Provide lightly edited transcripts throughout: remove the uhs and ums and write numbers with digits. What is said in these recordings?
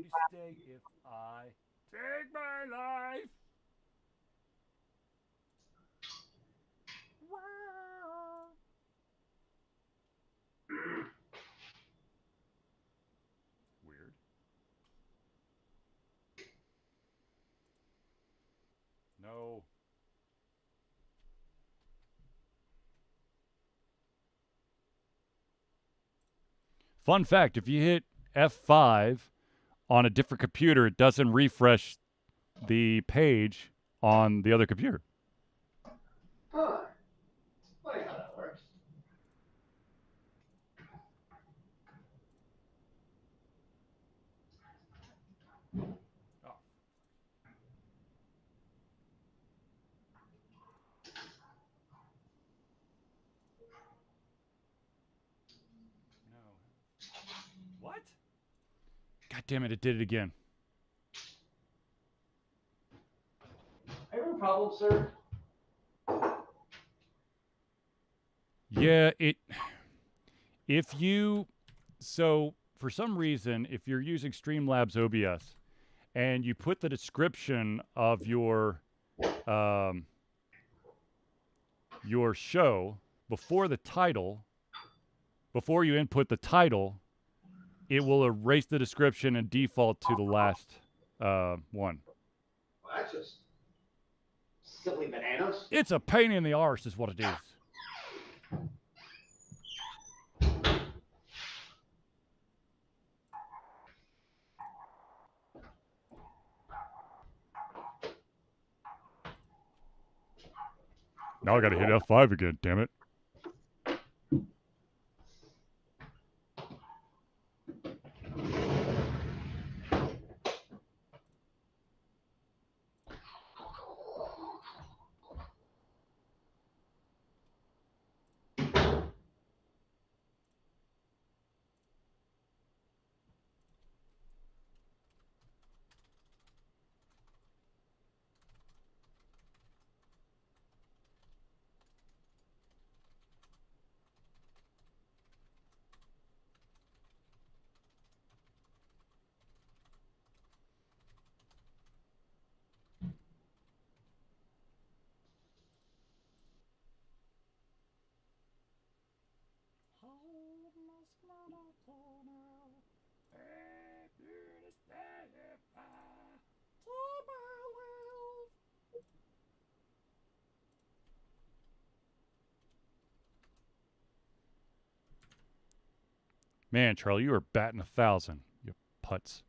to stay if I take my life. Wow. Weird. No. Fun fact, if you hit F5 on a different computer, it doesn't refresh the page on the other computer. Huh. Funny how that works. Oh. No. What? God damn it, it did it again. Are you having a problem, sir? Yeah, if you so for some reason if you're using Streamlabs OBS and you put the description of your show before the title, before you input the title, it will erase the description and default to the last one. Well, that's just silly bananas. It's a pain in the arse, is what it is. Now I got to hit F5 again. Damn it. Man, Charlie, you are batting 1,000, you putz.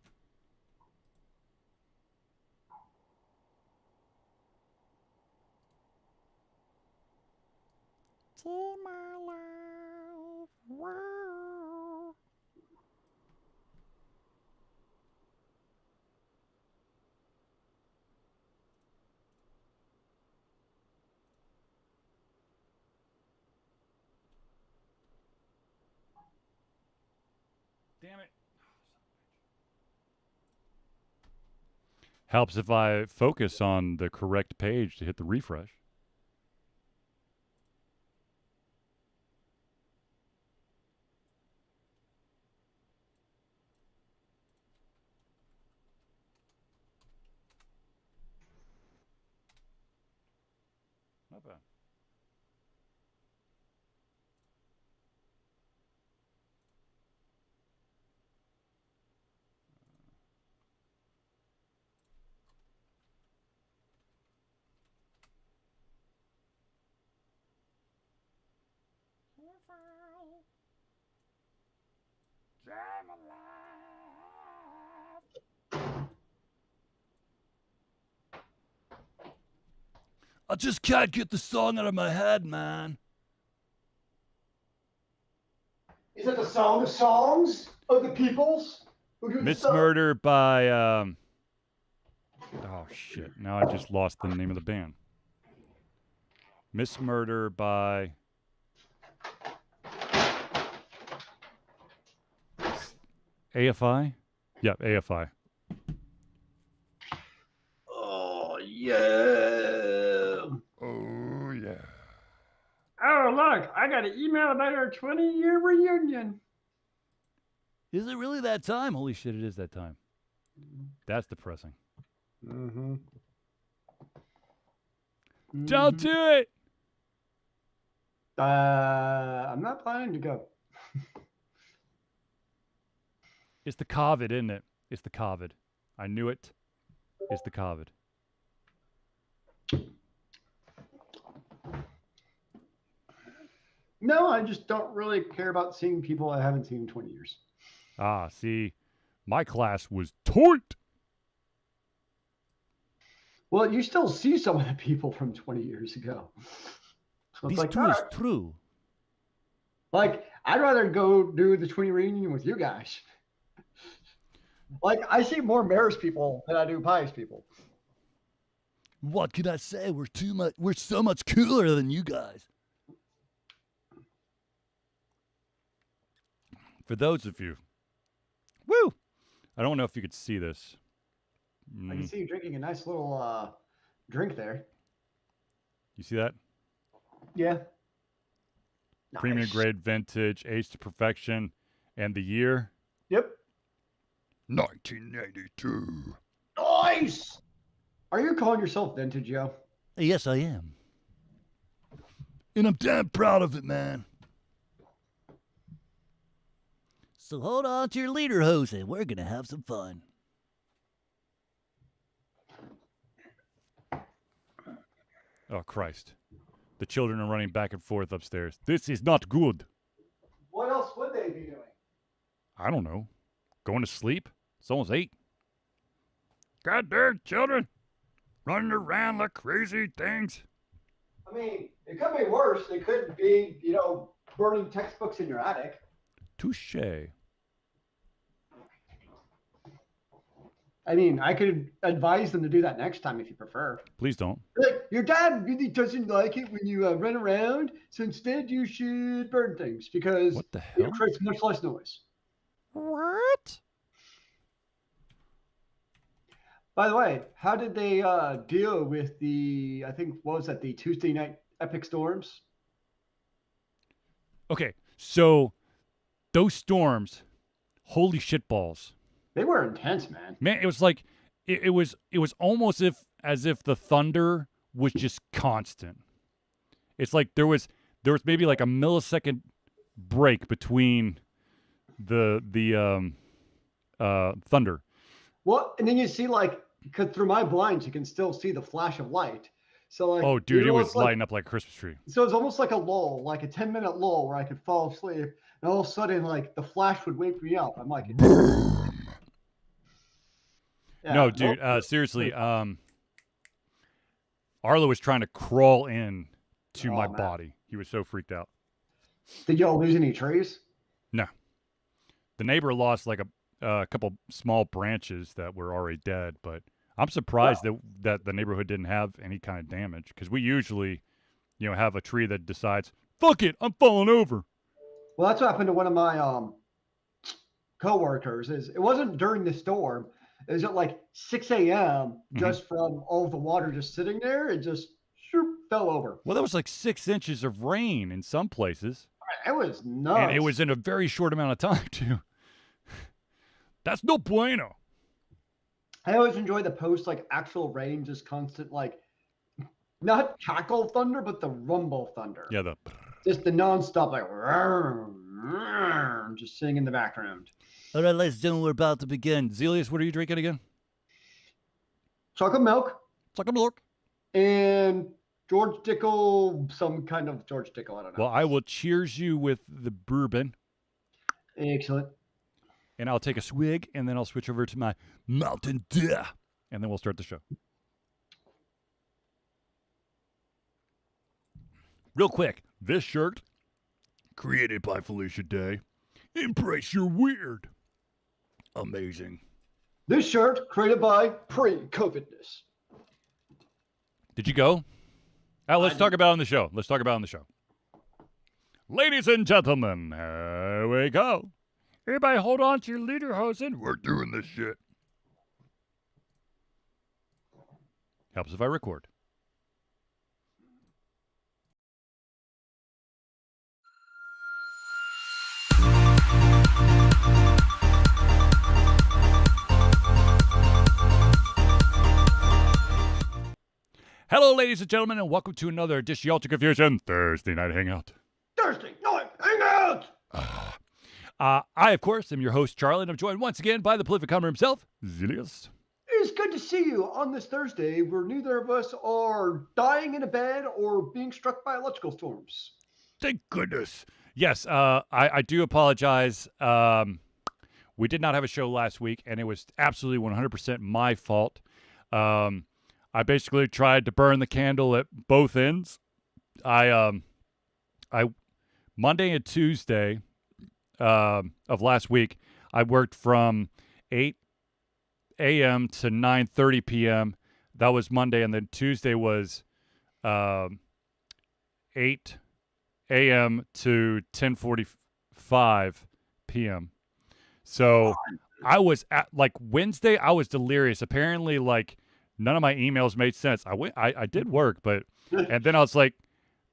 Take my life. Wow. Damn it. Helps if I focus on the correct page to hit the refresh. Not bad. I just can't get the song out of my head, man. Is it the song of songs of the peoples? Miss Murder by oh shit. Now I just lost the name of the band. Miss Murder by AFI? Yeah, AFI. Oh, yeah. Oh yeah. Oh, look, I got an email about our 20-year reunion. Is it really that time? Holy shit, it is that time. That's depressing. Mm-hmm. Don't do it. I'm not planning to go. It's the COVID, isn't it? It's the COVID. I knew it. It's the COVID. No, I just don't really care about seeing people I haven't seen in 20 years. Ah, see, my class was tight. Well, you still see some of the people from 20 years ago. So it's like, all right. true. Like, I'd rather go do the 20 reunion with you guys. Like, I see more Maris people than I do Pies people. What could I say? We're so much cooler than you guys. For those of you, woo! I don't know if you could see this. I can see you drinking a nice little drink there. You see that? Yeah. Premium Nice. grade vintage, aged to perfection, and the year? Yep. 1982. Nice. Are you calling yourself vintage, yo? Yes, I am. And I'm damn proud of it, man. So hold on to your leader hose and we're going to have some fun. Oh, Christ. The children are running back and forth upstairs. This is not good. What else would they be doing? I don't know. Going to sleep? It's almost 8. Goddamn children. Running around like crazy things. I mean, it could be worse. It could be, burning textbooks in your attic. Touche. I mean, I could advise them to do that next time if you prefer. Please don't. Like, your dad really doesn't like it when you run around, so instead you should burn things because What the hell? it creates much less noise. What? By the way, how did they deal with the, I think, what was that, the Tuesday night epic storms? Okay, so those storms, holy shit balls. They were intense, man. Man, it was like it was almost as if the thunder was just constant. It's like there was maybe like a millisecond break between the thunder. Well, and then you see because through my blinds, you can still see the flash of light. So like, Oh, dude, it was it's like, lighting up like a Christmas tree. so it's almost like a lull, like a 10-minute lull where I could fall asleep, and all of a sudden, like the flash would wake me up. I'm like, yeah, No, dude, seriously, Arlo was trying to crawl in to my man. body. He was so freaked out. Did y'all lose any trees? No. The neighbor lost like a couple small branches that were already dead, but I'm surprised that the neighborhood didn't have any kind of damage because we usually, have a tree that decides, fuck it, I'm falling over. Well, that's what happened to one of my coworkers. It wasn't during the storm. It was at like 6 a.m. just from all the water just sitting there. It just fell over. Well, that was like 6 inches of rain in some places. It was nuts. And it was in a very short amount of time, too. That's no bueno. I always enjoy the post, like actual rain, just constant, like not cackle thunder, but the rumble thunder. Yeah, Just the nonstop, like just sitting in the background. All right, ladies and gentlemen, we're about to begin. Zelius, what are you drinking again? Chocolate milk. Chocolate milk. And George Dickel, some kind of George Dickel, I don't know. Well, I will cheers you with the bourbon. Excellent. And I'll take a swig, and then I'll switch over to my Mountain Dew, and then we'll start the show. Real quick, this shirt, created by Felicia Day. Embrace your weird. Amazing. This shirt created by Pre-COVIDness. Did you go? Let's talk about it on the show. Let's talk about it on the show. Ladies and gentlemen, here we go. Everybody hold on to your lederhosen. We're doing this shit. Helps if I record. Hello, ladies and gentlemen, and welcome to another edition of Ultra Confusion Thursday Night Hangout. Thursday night hangout. I, of course, am your host, Charlie, and I'm joined once again by the prolific hummer himself, Zilius. It's good to see you on this Thursday where neither of us are dying in a bed or being struck by electrical storms. Thank goodness. Yes, I do apologize. We did not have a show last week, and it was absolutely 100% my fault. I basically tried to burn the candle at both ends. I Monday and Tuesday of last week, I worked from 8 a.m. to 9:30 p.m. That was Monday, and then Tuesday was 8 a.m. to 10:45 p.m. So I was at Wednesday. I was delirious. Apparently, none of my emails made sense. I did work, but and then I was like,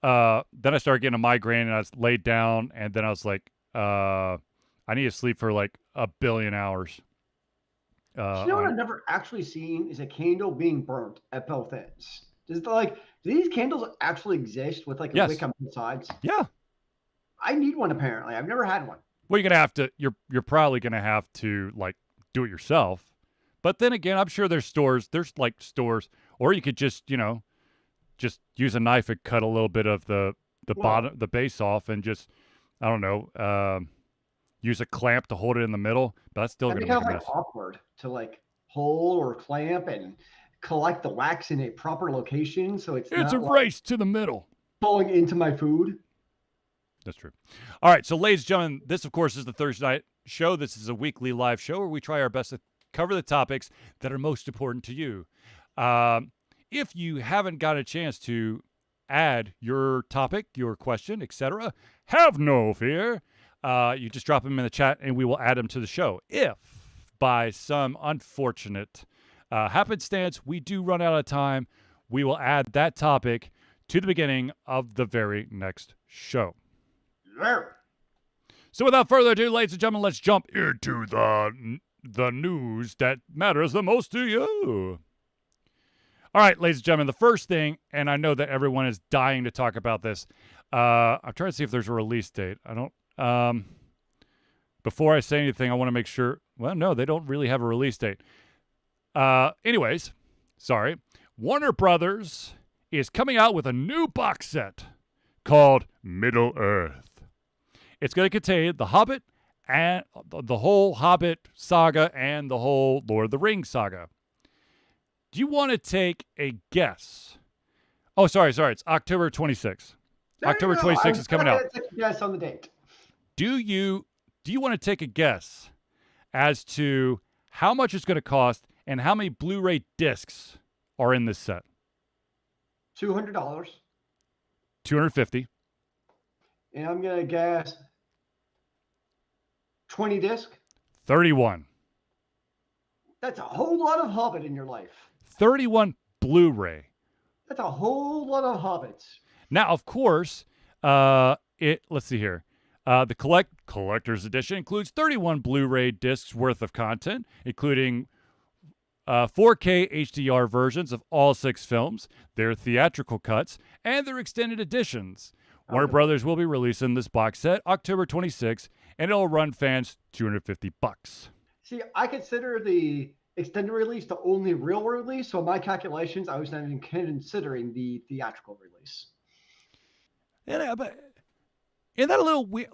then I started getting a migraine, and I was laid down, and then I was like, I need to sleep for like a billion hours. You know what I've never actually seen is a candle being burnt at both ends. Do these candles actually exist with a wick on both sides? Yeah. I need one apparently. I've never had one. Well, you're gonna have to. You're probably gonna have to do it yourself. But then again, I'm sure there's stores. There's stores, or you could just just use a knife and cut a little bit of the bottom, the base off, and just I don't know. Use a clamp to hold it in the middle, but that's still going to be kind of awkward to pull or clamp and collect the wax in a proper location. So it's a race to the middle. Falling into my food. That's true. All right. So ladies and gentlemen, this of course is the Thursday night show. This is a weekly live show where we try our best to cover the topics that are most important to you. If you haven't got a chance to add your topic, your question, etc., have no fear. You just drop them in the chat and we will add them to the show. If by some unfortunate happenstance we do run out of time, we will add that topic to the beginning of the very next show. Yeah. So without further ado, ladies and gentlemen, let's jump into the news that matters the most to you. All right, ladies and gentlemen, the first thing, and I know that everyone is dying to talk about this. I'm trying to see if there's a release date. I don't. Before I say anything, I want to make sure. Well, no, they don't really have a release date. Anyways, sorry. Warner Brothers is coming out with a new box set called Middle Earth. It's going to contain The Hobbit and the whole Hobbit saga and the whole Lord of the Rings saga. Do you want to take a guess? Oh, sorry. It's October 26th. October 26th is coming out. Take a guess on the date. Do you want to take a guess as to how much it's going to cost and how many Blu-ray discs are in this set? $200. $250. And I'm going to guess 20 disc. 31. That's a whole lot of Hobbit in your life. 31 Blu-ray. That's a whole lot of Hobbits. Now, of course, let's see here. The collector's edition includes 31 Blu-ray discs worth of content, including 4K HDR versions of all 6 films, their theatrical cuts, and their extended editions. Warner Brothers will be releasing this box set October 26th, and it'll run fans $250. See, I consider the extended release the only real release, so in my calculations, I was not even considering the theatrical release. Yeah, but isn't that a little weird?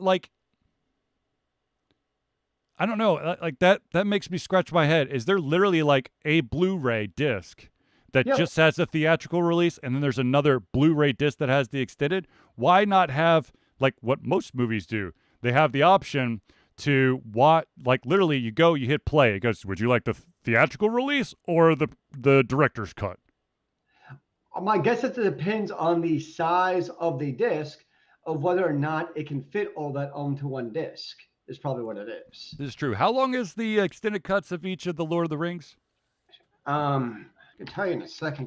I don't know. That makes me scratch my head. Is there literally a Blu-ray disc that just has the theatrical release, and then there's another Blu-ray disc that has the extended? Why not have what most movies do? They have the option to watch. Literally, you go, you hit play. It goes, would you like the theatrical release or the director's cut? My guess is it depends on the size of the disc of whether or not it can fit all that onto one disc is probably what it is. This is true. How long is the extended cuts of each of the Lord of the Rings? I can tell you in a second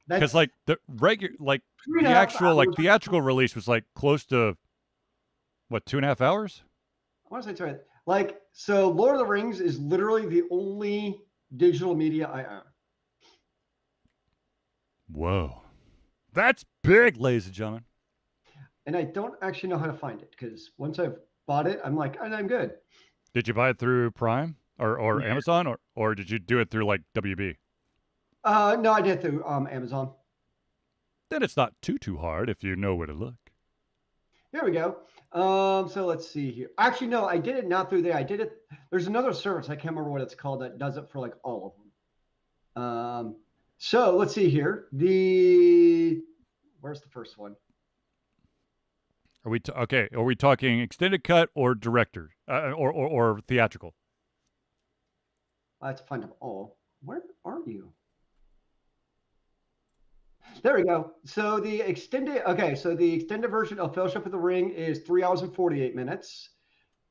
because the regular the actual theatrical release was close to what, 2.5 hours? I want to say it's right. So Lord of the Rings is literally the only digital media I own. Whoa. That's big, ladies and gentlemen. And I don't actually know how to find it because once I've bought it, I'm like, I'm good. Did you buy it through Prime or Yeah. Amazon or did you do it through like WB? No, I did through Amazon. Then it's not too hard if you know where to look. Here we go. So let's see here. Actually, no, I did it not through there. I did it. There's another service. I can't remember what it's called that does it for like all of them. So let's see here. Where's the first one? Are we okay? Are we talking extended cut or director or theatrical? I have to find them all. Where are you? There we go. So the extended version of Fellowship of the Ring is 3 hours and 48 minutes.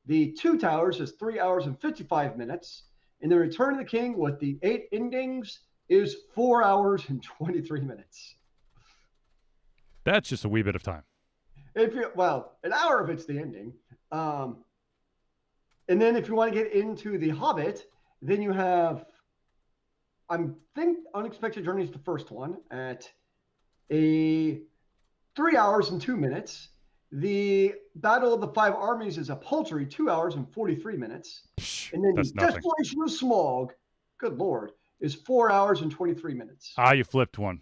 The Two Towers is 3 hours and 55 minutes. And the Return of the King with the 8 endings is 4 hours and 23 minutes. That's just a wee bit of time. An hour of it's the ending. And then if you want to get into The Hobbit, then you have, I think Unexpected Journey is the first one at 3 hours and 2 minutes. The Battle of the Five Armies is a paltry 2 hours and 43 minutes. Psh, And then that's the nothing. Desolation of Smaug, good Lord, is 4 hours and 23 minutes. You flipped one.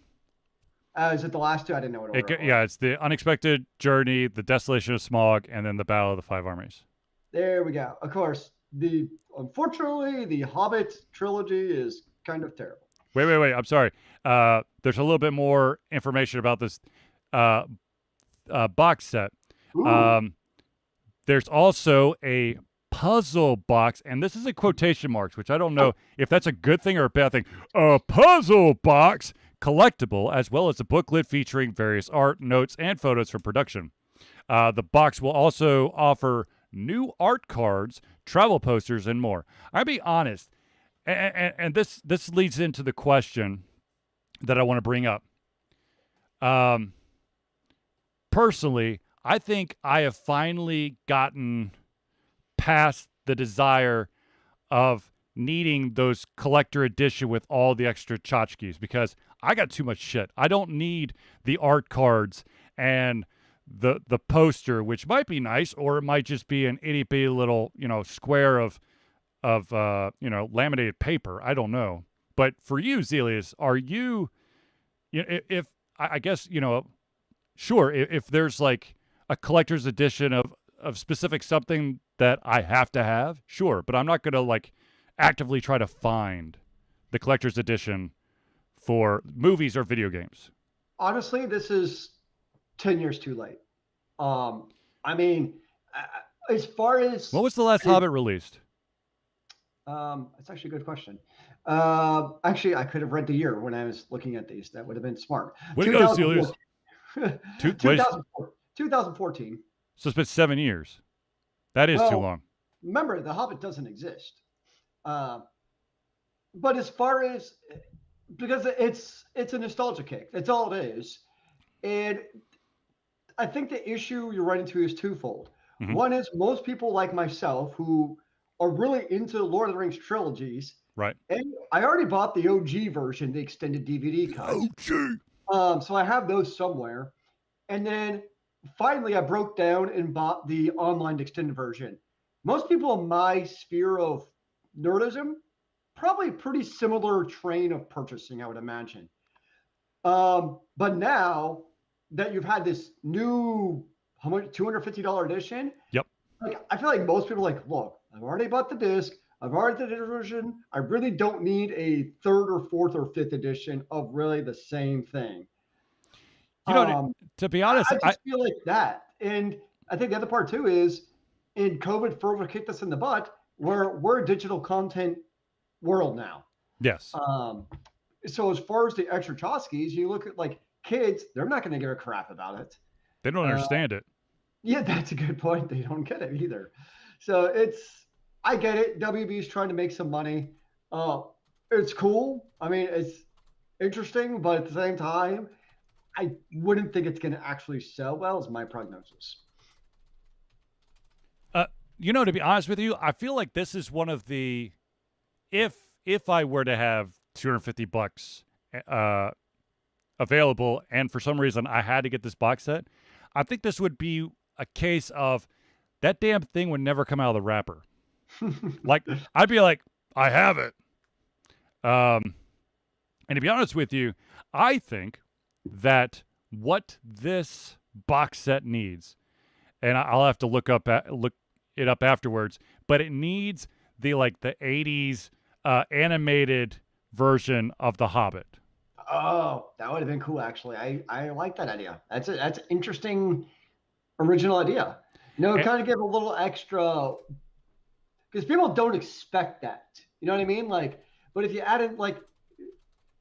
Is it the last two? I didn't know what order it was. Yeah, it's the Unexpected Journey, the Desolation of Smaug, and then the Battle of the Five Armies. There we go. Of course, unfortunately, the Hobbit trilogy is kind of terrible. Wait. I'm sorry. There's a little bit more information about this box set. There's also a puzzle box, and this is in quotation marks, which I don't know if that's a good thing or a bad thing. A puzzle box collectible, as well as a booklet featuring various art, notes, and photos from production. The box will also offer new art cards, travel posters, and more. I'll be honest, and this leads into the question that I want to bring up. Personally, I think I have finally gotten past the desire of needing those collector edition with all the extra tchotchkes because I got too much shit. I don't need the art cards and the poster, which might be nice, or it might just be an itty bitty little square of laminated paper. I don't know. But for you, Zelius, are you? If I guess sure. If there's like a collector's edition of specific something that I have to have, sure. But I'm not gonna like actively try to find the collector's edition for movies or video games. Honestly, this is 10 years too late. I mean, as far as what was the last Hobbit released? It's actually a good question. Actually, I could have read the year when I was looking at these. That would have been smart. Way to go, Celius. 2014. So it's been 7 years. That is too long. Remember, The Hobbit doesn't exist. But as far as because it's a nostalgia kick. That's all it is. And I think the issue you're running into is twofold. Mm-hmm. One is most people like myself who are really into Lord of the Rings trilogies. Right. And I already bought the OG version, the extended DVD cut. OG. So I have those somewhere. And then finally I broke down and bought the online extended version. Most people in my sphere of nerdism, probably pretty similar train of purchasing, I would imagine. But now that you've had this new, how much, $250 edition? Yep. Like, I feel like most people are like, look, I've already bought the disc. I've already did the version. I really don't need a third or fourth or fifth edition of really the same thing. To be honest, I just feel like that. And I think the other part too is in COVID further kicked us in the butt, we're a digital content world now. Yes. So as far as the extra Chotskis, you look at like kids, they're not going to give a crap about it. They don't understand it. Yeah, that's a good point. They don't get it either. So I get it. WB's trying to make some money. It's cool. I mean, it's interesting, but at the same time, I wouldn't think it's going to actually sell well, is my prognosis. To be honest with you, I feel like this is one of the, if I were to have $250 available, and for some reason I had to get this box set, I think this would be a case of that damn thing would never come out of the wrapper. Like, I'd be like, I have it. And to be honest with you, I think that what this box set needs, and I'll have to look it up afterwards, but it needs the 80s animated version of The Hobbit. Oh, that would have been cool. Actually, I like that idea. That's an interesting original idea. Kind of give a little extra because people don't expect that. You know what I mean? But if you add in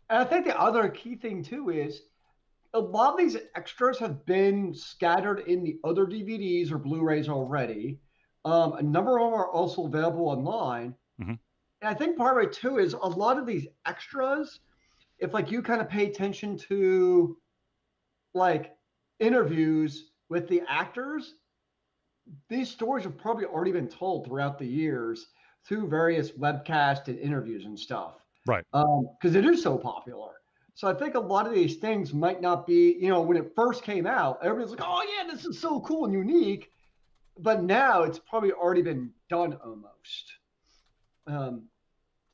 and I think the other key thing too is a lot of these extras have been scattered in the other DVDs or Blu-rays already. A number of them are also available online. Mm-hmm. And I think part of it too is a lot of these extras, if you kind of pay attention to interviews with the actors, these stories have probably already been told throughout the years through various webcasts and interviews and stuff. Right. Because it is so popular. So I think a lot of these things might not be, when it first came out, everybody's like, oh yeah, this is so cool and unique. But now it's probably already been done almost.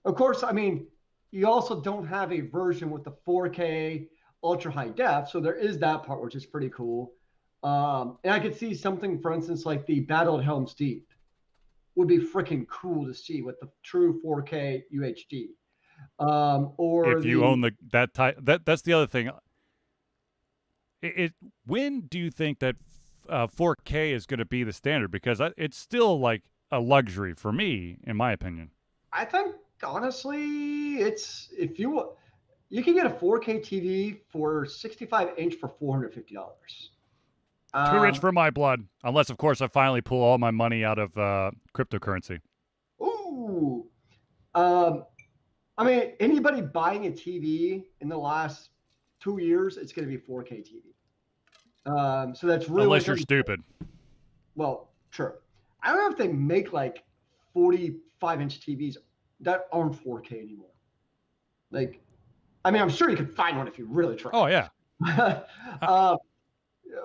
Of course, I mean, you also don't have a version with the 4K ultra high def. So there is that part, which is pretty cool. And I could see something, for instance, like the Battle at Helm's Deep would be freaking cool to see with the true 4K UHD. Or if you own that type, that's the other thing. When do you think that 4K is going to be the standard? Because it's still like a luxury for me, in my opinion. I think honestly, you can get a 4K TV for 65-inch for $450. Too rich for my blood, unless of course I finally pull all my money out of cryptocurrency. Ooh. I mean, anybody buying a TV in the last 2 years, it's going to be 4K TV. So that's really unless you're stupid. Well, sure. I don't know if they make 45-inch TVs that aren't 4K anymore. I mean, I'm sure you could find one if you really try. Oh yeah.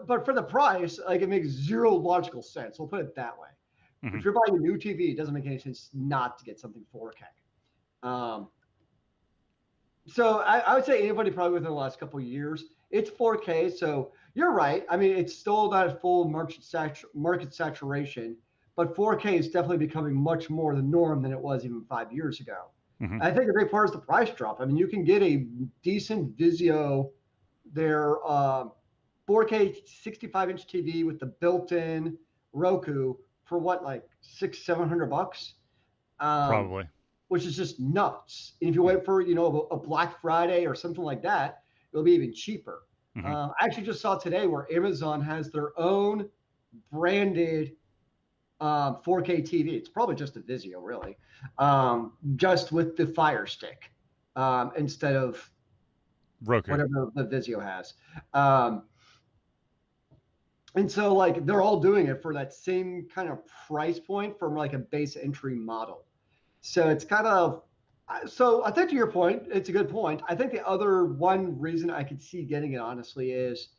But for the price, it makes zero logical sense. We'll put it that way. Mm-hmm. If you're buying a new TV, it doesn't make any sense not to get something 4K. So I would say anybody probably within the last couple of years, it's 4K. So you're right. I mean, it's still not at full market saturation, but 4K is definitely becoming much more the norm than it was even 5 years ago. Mm-hmm. I think a big part is the price drop. I mean, you can get a decent Vizio, their 4K 65-inch TV with the built-in Roku for what, $600-700? Probably. Which is just nuts. And if you wait for, a Black Friday or something like that, it'll be even cheaper. Mm-hmm. I actually just saw today where Amazon has their own branded 4K TV. It's probably just a Vizio, really, just with the Fire Stick instead of Roku, whatever the Vizio has. And so, they're all doing it for that same kind of price point from a base entry model. So it's kind of, so I think to your point, it's a good point. I think the other one reason I could see getting it, honestly, is,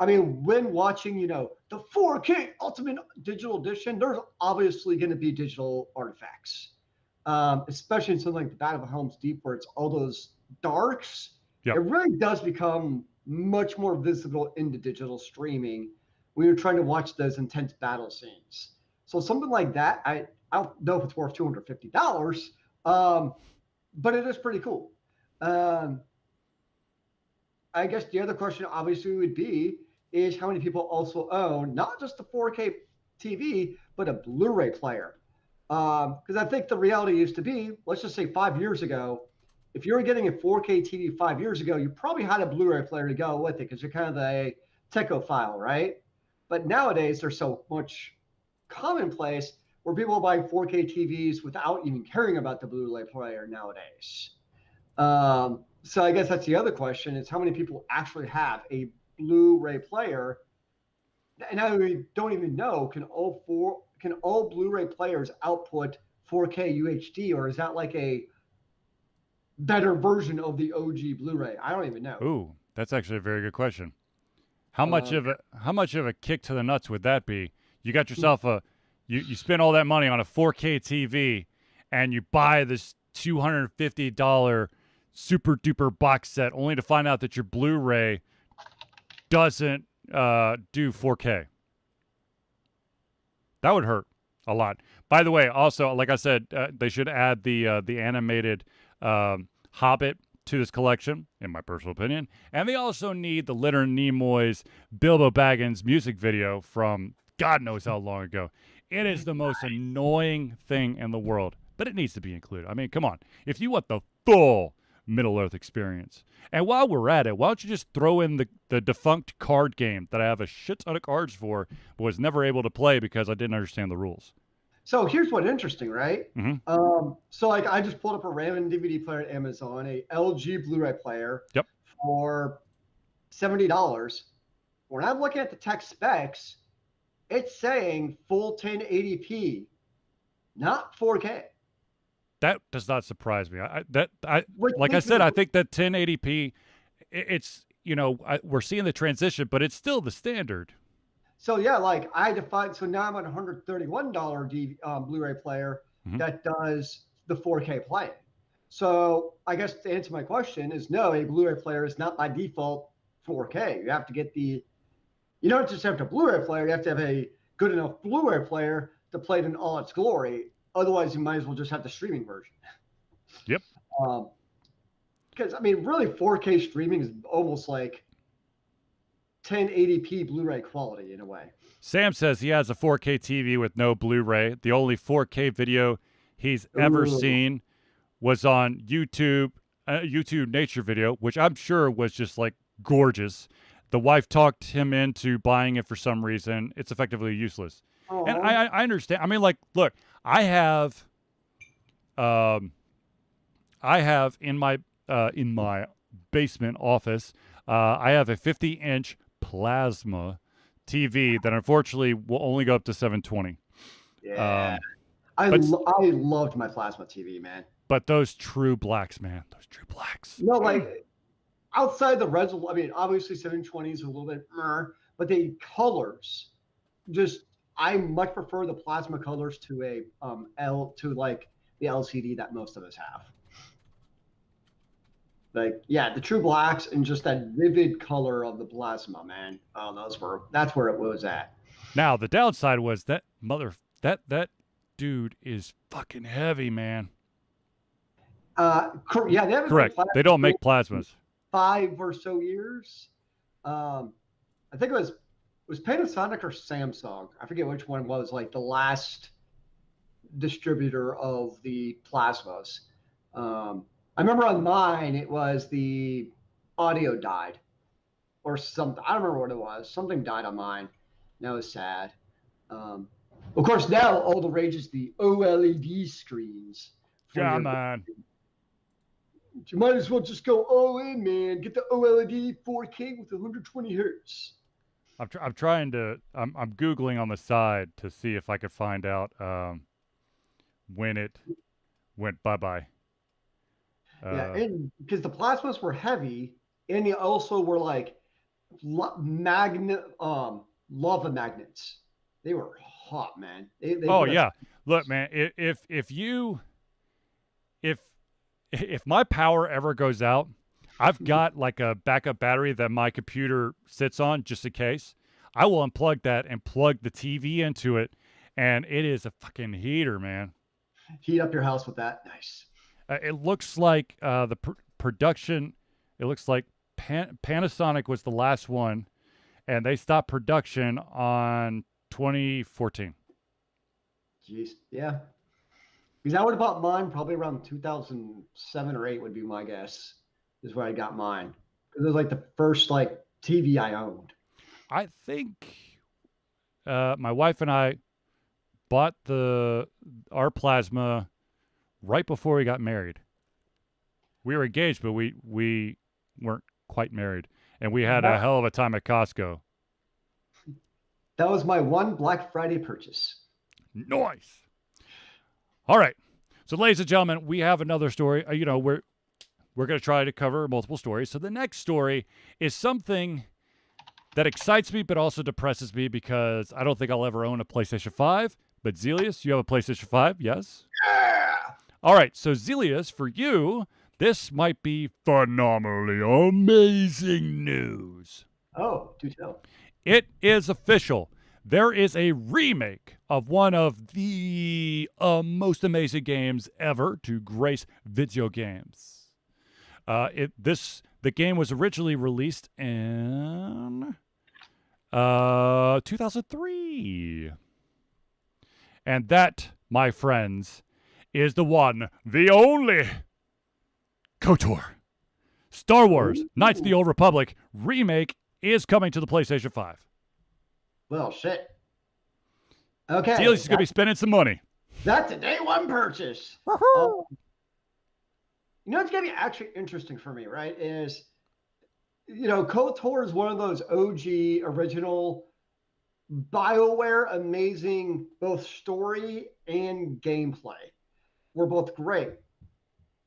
I mean, when watching, the 4K Ultimate Digital Edition, there's obviously going to be digital artifacts, especially in something like the Battle of Helm's Deep, where it's all those darks. Yep. It really does become much more visible in the digital streaming when you're trying to watch those intense battle scenes. So something like that, I don't know if it's worth $250, but it is pretty cool. I guess the other question obviously would be is how many people also own not just the 4K TV, but a Blu-ray player. Because I think the reality used to be, let's just say 5 years ago, if you were getting a 4K TV 5 years ago, you probably had a Blu-ray player to go with it because you're kind of a techophile, right? But nowadays, there's so much commonplace where people are buying 4K TVs without even caring about the Blu-ray player nowadays. So I guess that's the other question is how many people actually have a Blu-ray player? And I don't even know, can all Blu-ray players output 4K UHD, or is that like a better version of the OG Blu-ray? I don't even know. Ooh, that's actually a very good question. How much of a kick to the nuts would that be? You got yourself you spend all that money on a 4K TV, and you buy this $250 super duper box set, only to find out that your Blu-ray doesn't do 4K. That would hurt a lot. By the way, also, like I said, they should add the animated Hobbit to this collection, in my personal opinion. And they also need the Leonard Nimoy's Bilbo Baggins music video from God knows how long ago. It is the most annoying thing in the world, but it needs to be included. I mean, come on. If you want the full Middle-earth experience. And while we're at it, why don't you just throw in the defunct card game that I have a shit ton of cards for, but was never able to play because I didn't understand the rules. So here's what's interesting, right? Mm-hmm. So like I just pulled up a random DVD player at Amazon, a LG Blu-ray player. Yep. For $70. When I'm looking at the tech specs, it's saying full 1080p, not 4K. That does not surprise me. Which Like I makes said, me- I think that 1080p, it's, we're seeing the transition, but it's still the standard. So yeah, like I defined. So now I'm on a $131 Blu-ray player Mhm. that does the 4K playing. So I guess to answer my question is no, a Blu-ray player is not by default 4K. You have to get you don't just have a Blu-ray player. You have to have a good enough Blu-ray player to play it in all its glory. Otherwise, you might as well just have the streaming version. Yep. Because I mean, really, 4K streaming is almost like 1080p Blu-ray quality in a way. Sam says he has a 4K TV with no Blu-ray. The only 4K video he's ever Ooh. seen was on YouTube Nature video, which I'm sure was just like gorgeous. The wife talked him into buying it for some reason. It's effectively useless. And I understand. I mean, like, look, I have in my basement office, I have a 50-inch plasma TV that unfortunately will only go up to 720. Yeah. I loved my plasma TV, man. But those true blacks, man, those true blacks. No, like outside the resolution, I mean, obviously 720 is a little bit, but the colors, just I much prefer the plasma colors to like the LCD that most of us have. Like, yeah, the true blacks and just that vivid color of the plasma, man. That's where it was at. Now the downside was that that dude is fucking heavy, man. Yeah, they haven't Correct. They don't make plasmas. 5 or so years. I think it was Panasonic or Samsung. I forget which one was like the last distributor of the plasmas. I remember on mine it was the audio died or something. I don't remember what it was. Something died on mine. That was sad. Of course, now all the rage is the OLED screens. Come on. You might as well just go all in, man. Get the OLED 4K with 120 hertz. I'm Googling on the side to see if I could find out when it went bye-bye. Yeah, and because the plasmas were heavy, and they also were like lava magnets. They were hot, man. They yeah. Look, man, if my power ever goes out, I've got like a backup battery that my computer sits on just in case. I will unplug that and plug the TV into it, and it is a fucking heater, man. Heat up your house with that. Nice. It looks like the production. It looks like Panasonic was the last one, and they stopped production on 2014. Jeez, yeah. Because I would have bought mine probably around 2007 or 8 would be my guess. Is where I got mine. Because it was like the first like TV I owned. I think my wife and I bought our plasma right before we got married. We were engaged, but we weren't quite married, and we had a hell of a time at Costco. That was my one Black Friday purchase. Nice. All right. So, ladies and gentlemen, we have another story. we're going to try to cover multiple stories. So the next story is something that excites me but also depresses me because I don't think I'll ever own a PlayStation 5. But Zelius, you have a PlayStation 5, yes? Yeah. All right, so Zelius, for you, this might be phenomenally amazing news. Oh, do tell. It is official. There is a remake of one of the most amazing games ever to grace video games. The game was originally released in 2003. And that, my friends, is the one, the only KOTOR. Star Wars Knights of the Old Republic remake is coming to the PlayStation 5. Well, shit. Okay. Zelius is going to be spending some money. That's a day one purchase. You know, it's going to be actually interesting for me, right? Is, you know, KOTOR is one of those OG original BioWare amazing both story and gameplay. Were both great.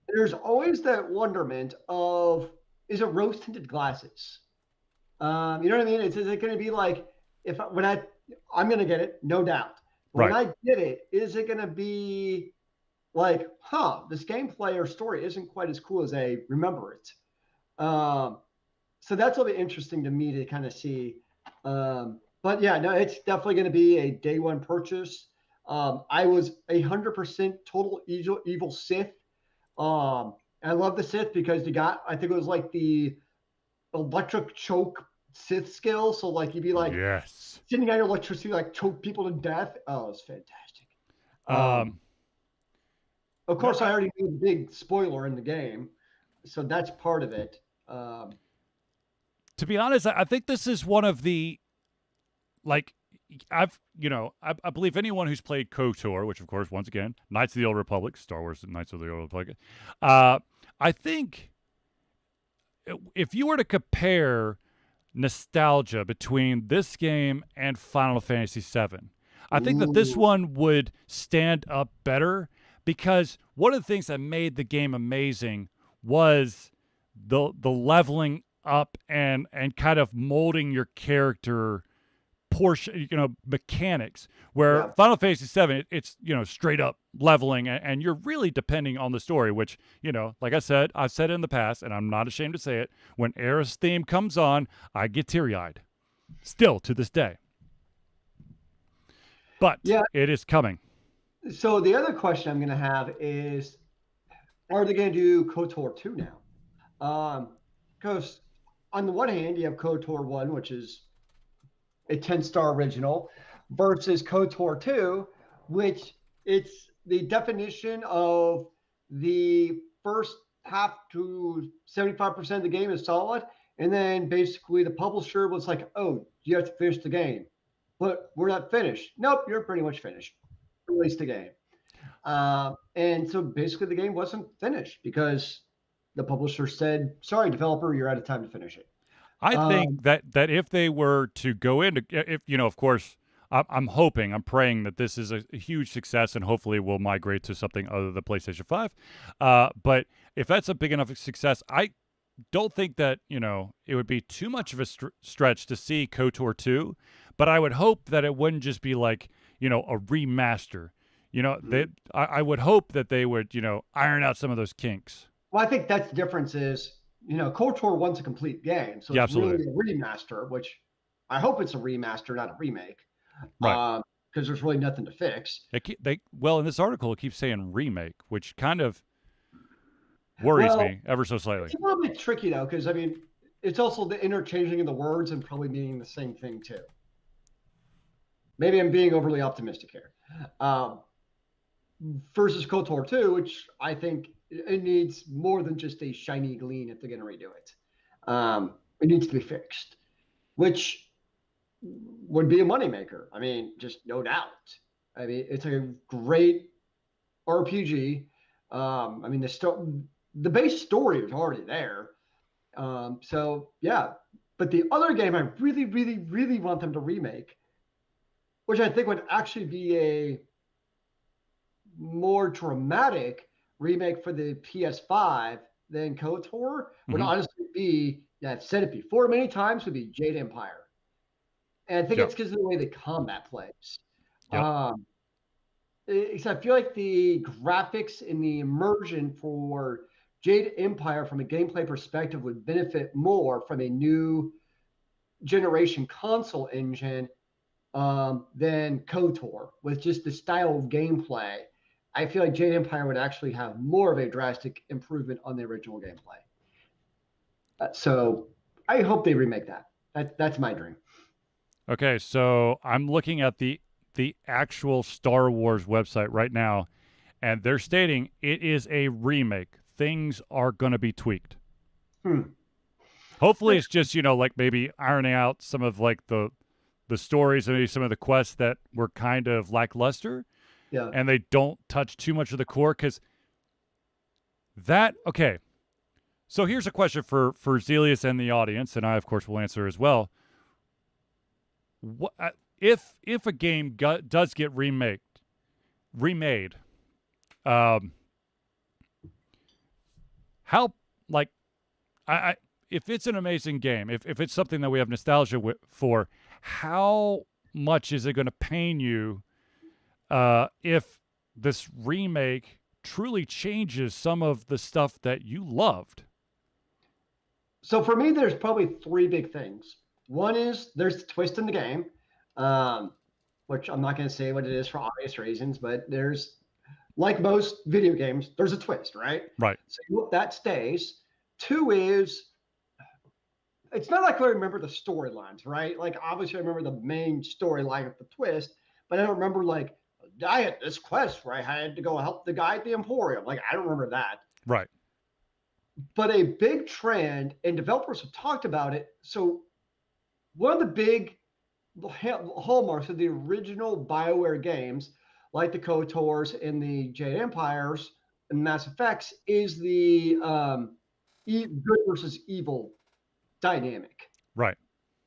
There's always that wonderment of, is it rose tinted glasses? You know what I mean? Is it going to be like, I'm going to get it, no doubt. But Right. when I get it, is it going to be like, this gameplay or story isn't quite as cool as I remember it? So that's a little bit interesting to me to kind of see. But yeah, no, it's definitely going to be a day one purchase. I was 100% total evil Sith. I love the Sith because you got, I think it was like the electric choke Sith skill. So like you'd be like sitting on your electricity, like choke people to death. Oh, it's fantastic. Of course, I already knew the big spoiler in the game, so that's part of it. To be honest, I think this is one of the, like, I believe anyone who's played KOTOR, which of course, once again, Knights of the Old Republic, Star Wars Knights of the Old Republic, I think if you were to compare nostalgia between this game and Final Fantasy VII, I think that this one would stand up better because one of the things that made the game amazing was the leveling up and kind of molding your character portion, mechanics, where Final Fantasy VII, it's, straight up leveling and you're really depending on the story, which, like I've said in the past, and I'm not ashamed to say it, when Aerith's theme comes on, I get teary-eyed. Still to this day. But it is coming. So the other question I'm going to have is, are they going to do KOTOR 2 now? Because on the one hand, you have KOTOR 1, which is a 10-star original, versus KOTOR 2, which it's the definition of the first half to 75% of the game is solid. And then basically the publisher was like, oh, you have to finish the game. But we're not finished. Nope, you're pretty much finished. Release the game. And so basically the game wasn't finished because the publisher said, sorry, developer, you're out of time to finish it. I think that if they were to go into, of course, I'm praying that this is a huge success and hopefully will migrate to something other than PlayStation 5. But if that's a big enough success, I don't think that, it would be too much of a stretch to see KOTOR 2. But I would hope that it wouldn't just be like, a remaster. I would hope that they would, iron out some of those kinks. Well, I think that's the difference is, KOTOR 1's a complete game. So it's really a remaster, which I hope it's a remaster, not a remake. Right. Because there's really nothing to fix. In this article, it keeps saying remake, which kind of worries me ever so slightly. It's a little bit tricky, though, because, it's also the interchanging of the words and probably meaning the same thing, too. Maybe I'm being overly optimistic here. Versus KOTOR 2, which I think it needs more than just a shiny gleam if they're going to redo it. It needs to be fixed, which would be a moneymaker. Just no doubt. It's a great RPG. The base story is already there. So, yeah. But the other game I really, really, really want them to remake, which I think would actually be a more dramatic remake for the PS5, than KOTOR would Mhm. honestly be, yeah, I've said it before many times, would be Jade Empire. And I think Yep. it's because of the way the combat plays. Yep. Um, I feel like the graphics and the immersion for Jade Empire from a gameplay perspective would benefit more from a new generation console engine than KOTOR with just the style of gameplay. I feel like Jade Empire would actually have more of a drastic improvement on the original gameplay. So I hope they remake that. That's my dream. Okay, so I'm looking at the actual Star Wars website right now, and they're stating it is a remake. Things are going to be tweaked. Hmm. Hopefully, it's just like maybe ironing out some of like the stories and maybe some of the quests that were kind of lackluster, Yeah. and they don't touch too much of the core because that okay. So here's a question for Zelius and the audience, and I of course will answer as well. What if a game does get remade? Um, how like I if it's an amazing game, if it's something that we have nostalgia for, how much is it going to pain you if this remake truly changes some of the stuff that you loved? So for me, there's probably three big things. One is there's the twist in the game, um, which I'm not going to say what it is for obvious reasons, but there's, like most video games, there's a twist, right? Right. So you hope that stays. Two is it's not like I remember the storylines, right? Like obviously I remember the main storyline of the twist, but I don't remember like I had this quest where I had to go help the guy at the Emporium. Like I don't remember that. Right. But a big trend, and developers have talked about it. So one of the big hallmarks of the original BioWare games, like the KOTORs and the Jade Empires and Mass Effects, is the good versus evil dynamic. Right.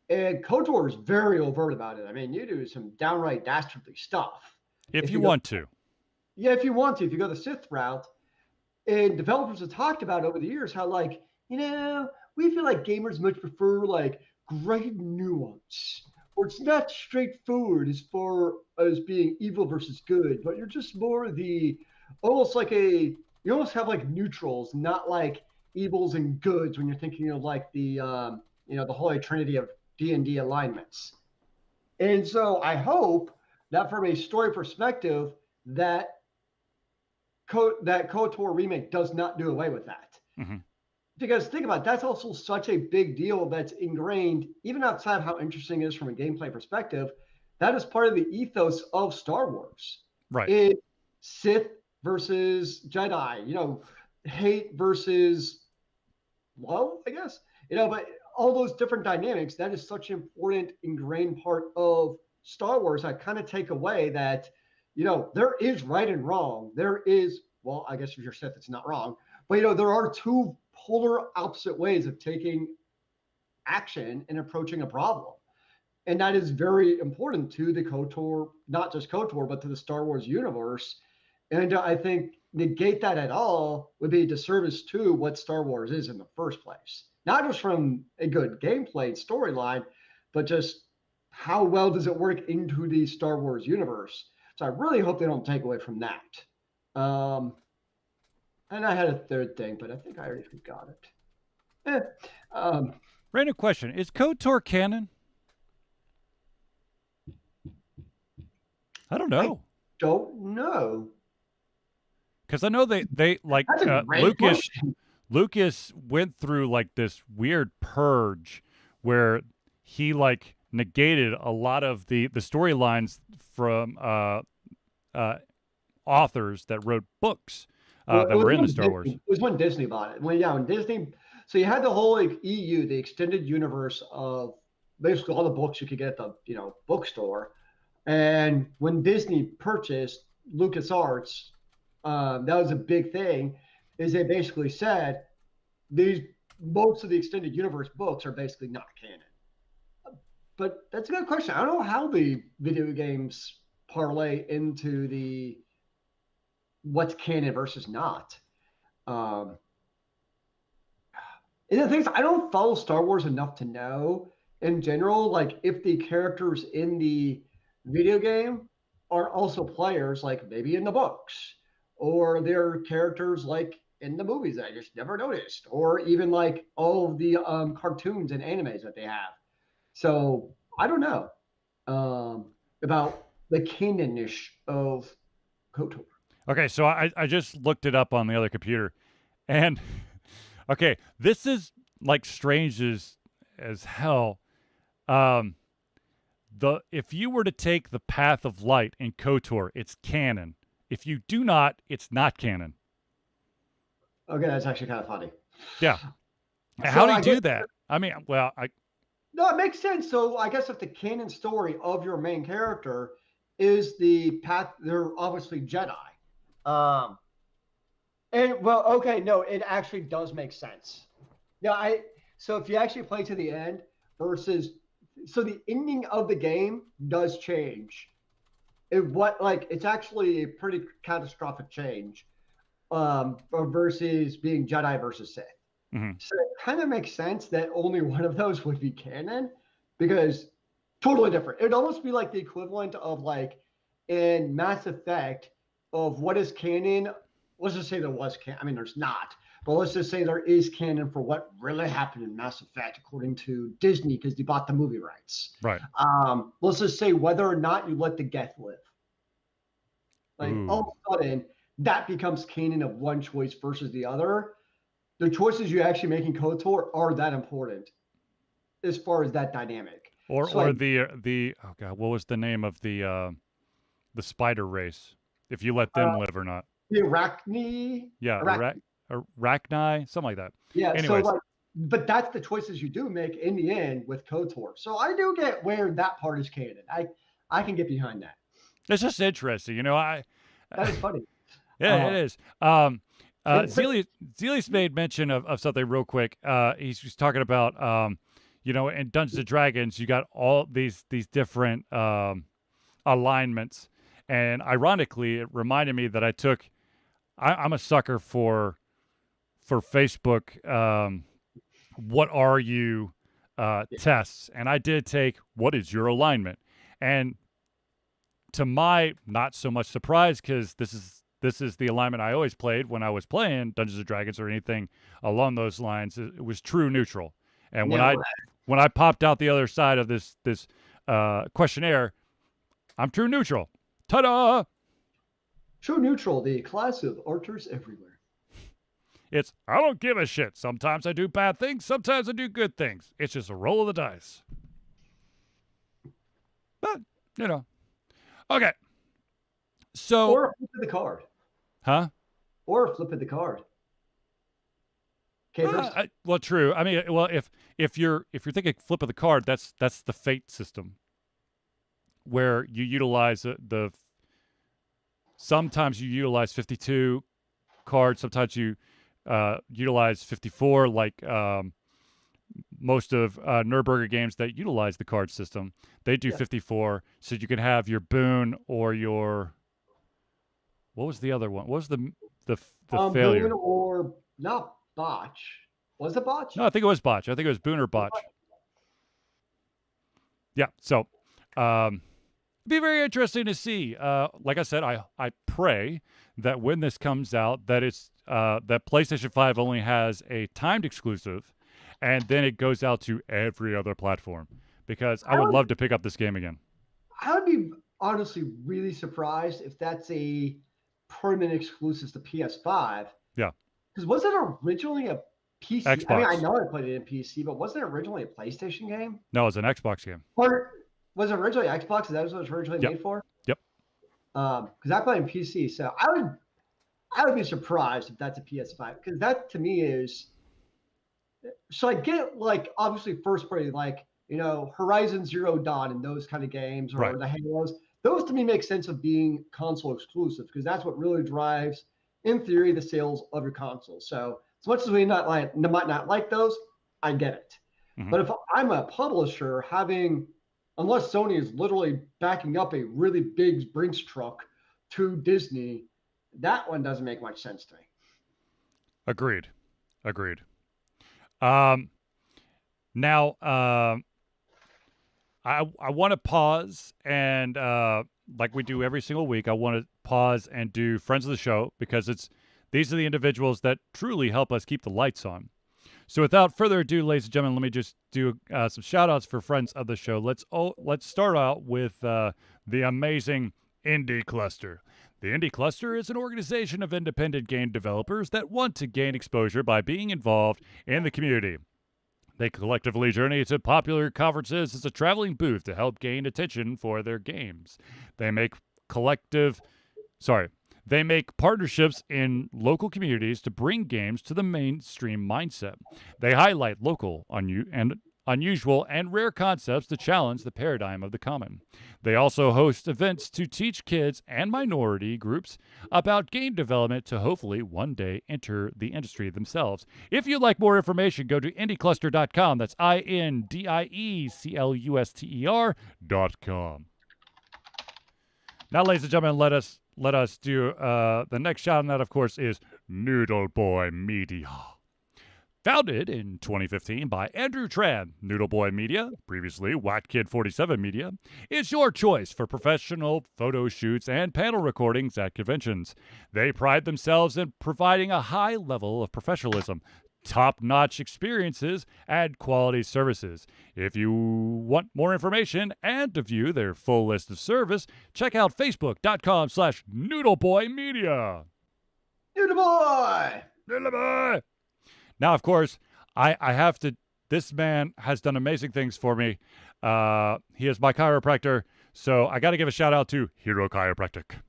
And KOTOR is very overt about it. I mean, you do some downright dastardly stuff. If If you you go, want to. yeah, if you want to, if you go the Sith route, and developers have talked about over the years how, like, we feel like gamers much prefer like great nuance, or it's not straightforward as far as being evil versus good, but you're just more the almost like you almost have like neutrals, not like evils and goods when you're thinking of like the holy trinity of D&D alignments. And so I hope that from a story perspective that that KOTOR remake does not do away with that. Mm-hmm. Because think about it, that's also such a big deal that's ingrained, even outside of how interesting it is from a gameplay perspective. That is part of the ethos of Star Wars. Right. It's Sith versus Jedi, hate versus love, I guess. But all those different dynamics, that is such an important ingrained part of Star Wars. I kind of take away that, there is right and wrong. There is, well, I guess if you're Sith, it's not wrong. But there are two polar opposite ways of taking action and approaching a problem. And that is very important to the KOTOR, not just KOTOR, but to the Star Wars universe. And I think negate that at all would be a disservice to what Star Wars is in the first place. Not just from a good gameplay storyline, but just how well does it work into the Star Wars universe. So I really hope they don't take away from that. And I had a third thing, but I think I already forgot it. Random question: is KOTOR canon? I don't know. Don't know. Because I know they like That's a great Lucas. question. Lucas went through like this weird purge where he like negated a lot of the storylines from authors that wrote books Well, that were in the Star Wars. It was when Disney bought it. When Disney, so you had the whole like EU, the extended universe of basically all the books you could get at the bookstore. And when Disney purchased LucasArts, that was a big thing. Is they basically said these most of the extended universe books are basically not canon. But that's a good question. I don't know how the video games parlay into the what's canon versus not. Um, And the thing is, I don't follow Star Wars enough to know in general, like if the characters in the video game are also players, like maybe in the books, or they're characters like in the movies that I just never noticed, or even like all of the cartoons and animes that they have. So I don't know about the canon-ish of KOTOR. Okay, so I just looked it up on the other computer, and okay, this is like strange as hell. Um, the if you were to take the path of light in KOTOR, it's canon. If you do not, it's not canon. Okay, that's actually kind of funny. Yeah. So How do I you guess do that? I mean, well, no, it makes sense. So I guess if the canon story of your main character is the path, they're obviously Jedi. Um, and well, okay, no, it actually does make sense. Yeah, so if you actually play to the end versus so the ending of the game does change. It's actually a pretty catastrophic change versus being Jedi versus Sith. mhm. So it kind of makes sense that only one of those would be canon because totally different. It would almost be like the equivalent of like in Mass Effect of what is canon. Let's just say there was canon. I mean, there's not, but let's just say there is canon for what really happened in Mass Effect according to Disney because they bought the movie rights. Right. Let's just say whether or not you let the Geth live. Like Ooh. all of a sudden, that becomes canon of one choice versus the other. The choices you actually make in KOTOR are that important as far as that dynamic. Or So or the oh god, what was the name of the spider race? If you let them live or not? the Arachne, Yeah, Arach- Arachni, something like that. yeah. So Anyways, like, but that's the choices you do make in the end with KOTOR. So I do get where that part is canon. I can get behind that. it's just interesting, you know. That is funny. Yeah, it Uh, is. and- but- Zelius made mention of something real quick. He's just talking about, you know, in Dungeons and Dragons, you got all these different alignments, and ironically, it reminded me that I'm a sucker for Facebook. What are you tests, and I did take what is your alignment, and to my not so much surprise because this is the alignment I always played when I was playing Dungeons and Dragons or anything along those lines. It was true neutral. And when I popped out the other side of this questionnaire, I'm true neutral. Ta-da! True neutral, the class of archers everywhere. It's I don't give a shit. Sometimes I do bad things, sometimes I do good things. It's just a roll of the dice. But, you know. Okay. So, Or flip of the card. huh? Or flip of the card. Capers. Well, true. I mean, well, if you're thinking flip of the card, that's the fate system, where you utilize sometimes you utilize 52 cards, sometimes you utilize 54, like most of Nurburger games that utilize the card system. They do 54, so you can have your boon or your what was the other one? What was the failure? Boon or not botch. Was it botch? No, I think it was botch. I think it was boon or botch. Yeah. So, be very interesting to see. Like I said, I pray that when this comes out, that it's that PlayStation 5 only has a timed exclusive, and then it goes out to every other platform. Because I would love to pick up this game again. I would be honestly really surprised if that's a permanent exclusive to PS5. Yeah. Because was it originally a PC? Xbox. I mean, I know I played it in PC, but wasn't it originally a PlayStation game? No, it's an Xbox game. Or was it originally Xbox? Is that what it was originally made for? Yep. Because I played in PC, so I would be surprised if that's a PS5 because that to me is. So I get like obviously first party like Horizon Zero Dawn and those kind of games or Right. the Halos. Those to me make sense of being console exclusive because that's what really drives, in theory, the sales of your console. So as much as we might not like those, I get it. Mhm. But if I'm a publisher unless Sony is literally backing up a really big Brinks truck to Disney, that one doesn't make much sense to me. Agreed. Now, I want to pause and like we do every single week, I want to pause and do friends of the show because these are the individuals that truly help us keep the lights on. So without further ado, ladies and gentlemen, let me just do some shout outs for friends of the show. Let's start out with the amazing Indie Cluster. The Indie Cluster is an organization of independent game developers that want to gain exposure by being involved in the community. They collectively journey to popular conferences as a traveling booth to help gain attention for their games. They make partnerships in local communities to bring games to the mainstream mindset. They highlight local, unusual, and rare concepts to challenge the paradigm of the common. They also host events to teach kids and minority groups about game development to hopefully one day enter the industry themselves. If you'd like more information, go to indiecluster.com. That's INDIECLUSTER.com. Now, ladies and gentlemen, let us do the next shout, and that, of course, is Noodle Boy Media. Founded in 2015 by Andrew Tran, Noodle Boy Media, previously Whack Kid 47 Media, is your choice for professional photo shoots and panel recordings at conventions. They pride themselves in providing a high level of professionalism, top-notch experiences, and quality services. If you want more information and to view their full list of service, check out facebook.com/noodleboymedia. Noodle boy! Noodle boy! Now, of course, I have to, this man has done amazing things for me. He is my chiropractor, so I got to give a shout out to Hero Chiropractic.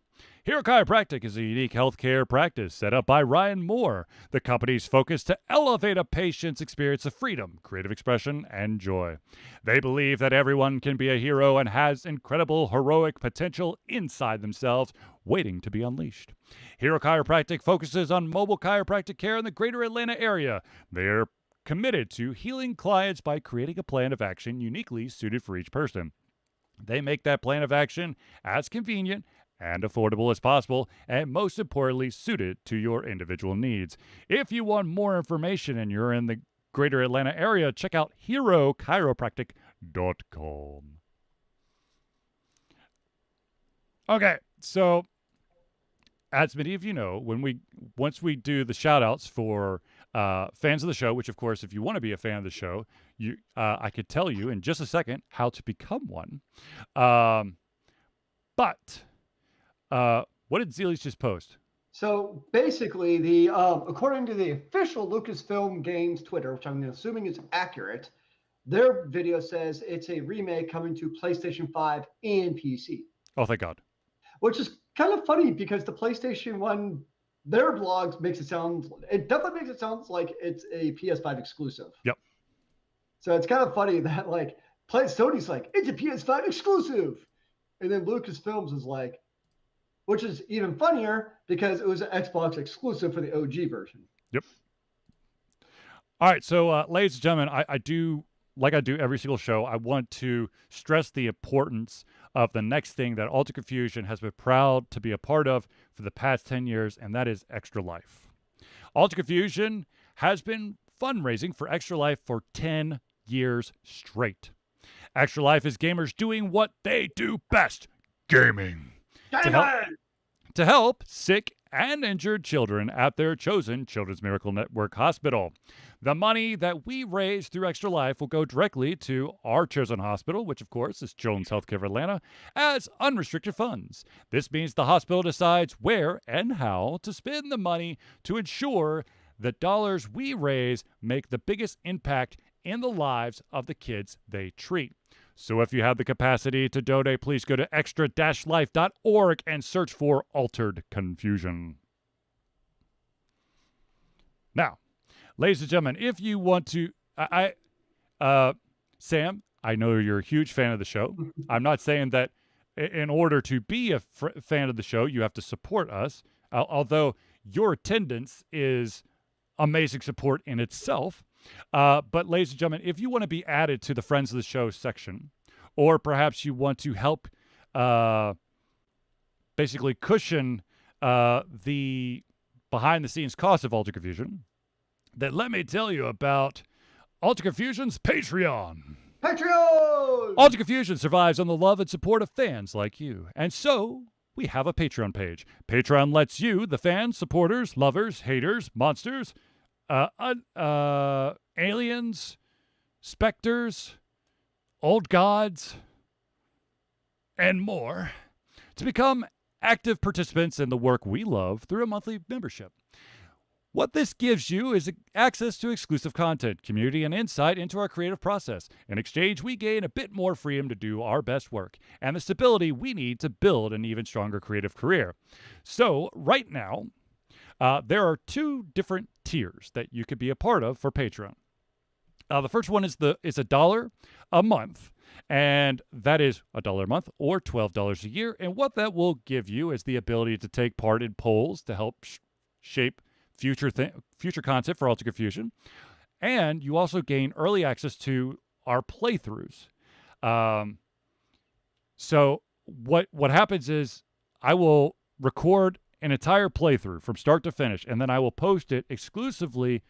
Hero Chiropractic is a unique healthcare practice set up by Ryan Moore. The company's focus to elevate a patient's experience of freedom, creative expression, and joy. They believe that everyone can be a hero and has incredible heroic potential inside themselves, waiting to be unleashed. Hero Chiropractic focuses on mobile chiropractic care in the greater Atlanta area. They're committed to healing clients by creating a plan of action uniquely suited for each person. They make that plan of action as convenient and affordable as possible, and most importantly, suited to your individual needs. If you want more information and you're in the greater Atlanta area, check out herochiropractic.com. Okay, so as many of you know, once we do the shout outs for fans of the show, which of course, if you want to be a fan of the show, I could tell you in just a second how to become one. But what did Zealeys just post? So basically, according to the official Lucasfilm Games Twitter, which I'm assuming is accurate, their video says it's a remake coming to PlayStation 5 and PC. Oh, thank God. Which is kind of funny because the PlayStation 1, their blogs it definitely makes it sound like it's a PS5 exclusive. Yep. So it's kind of funny that Sony's like, it's a PS5 exclusive. And then Lucasfilms is like, which is even funnier because it was an Xbox exclusive for the OG version. Yep. All right. So, ladies and gentlemen, I do, like I do every single show, I want to stress the importance of the next thing that Alter Confusion has been proud to be a part of for the past 10 years, and that is Extra Life. Alter Confusion has been fundraising for Extra Life for 10 years straight. Extra Life is gamers doing what they do best, gaming. To help sick and injured children at their chosen Children's Miracle Network hospital. The money that we raise through Extra Life will go directly to our chosen hospital, which of course is Children's Healthcare of Atlanta, as unrestricted funds. This means the hospital decides where and how to spend the money to ensure the dollars we raise make the biggest impact in the lives of the kids they treat. So if you have the capacity to donate, please go to extra-life.org and search for Altered Confusion. Now, ladies and gentlemen, if you want to, Sam, I know you're a huge fan of the show. I'm not saying that in order to be a fan of the show, you have to support us, although your attendance is amazing support in itself. But ladies and gentlemen, if you want to be added to the Friends of the Show section, or perhaps you want to help basically cushion the behind-the-scenes cost of Alter Confusion, then let me tell you about Alter Confusion's Patreon. Patreon! Alter Confusion survives on the love and support of fans like you. And so, we have a Patreon page. Patreon lets you, the fans, supporters, lovers, haters, monsters, aliens, specters, old gods, and more, to become active participants in the work we love through a monthly membership. What this gives you is access to exclusive content, community, and insight into our creative process. In exchange, we gain a bit more freedom to do our best work and the stability we need to build an even stronger creative career. So, right now, there are 2 different tiers that you could be a part of for Patreon. The first one is $1 a month, and that is $1 a month or $12 a year. And what that will give you is the ability to take part in polls to help shape future content for Alter Confusion, and you also gain early access to our playthroughs. So what happens is I will record an entire playthrough from start to finish, and then I will post it exclusively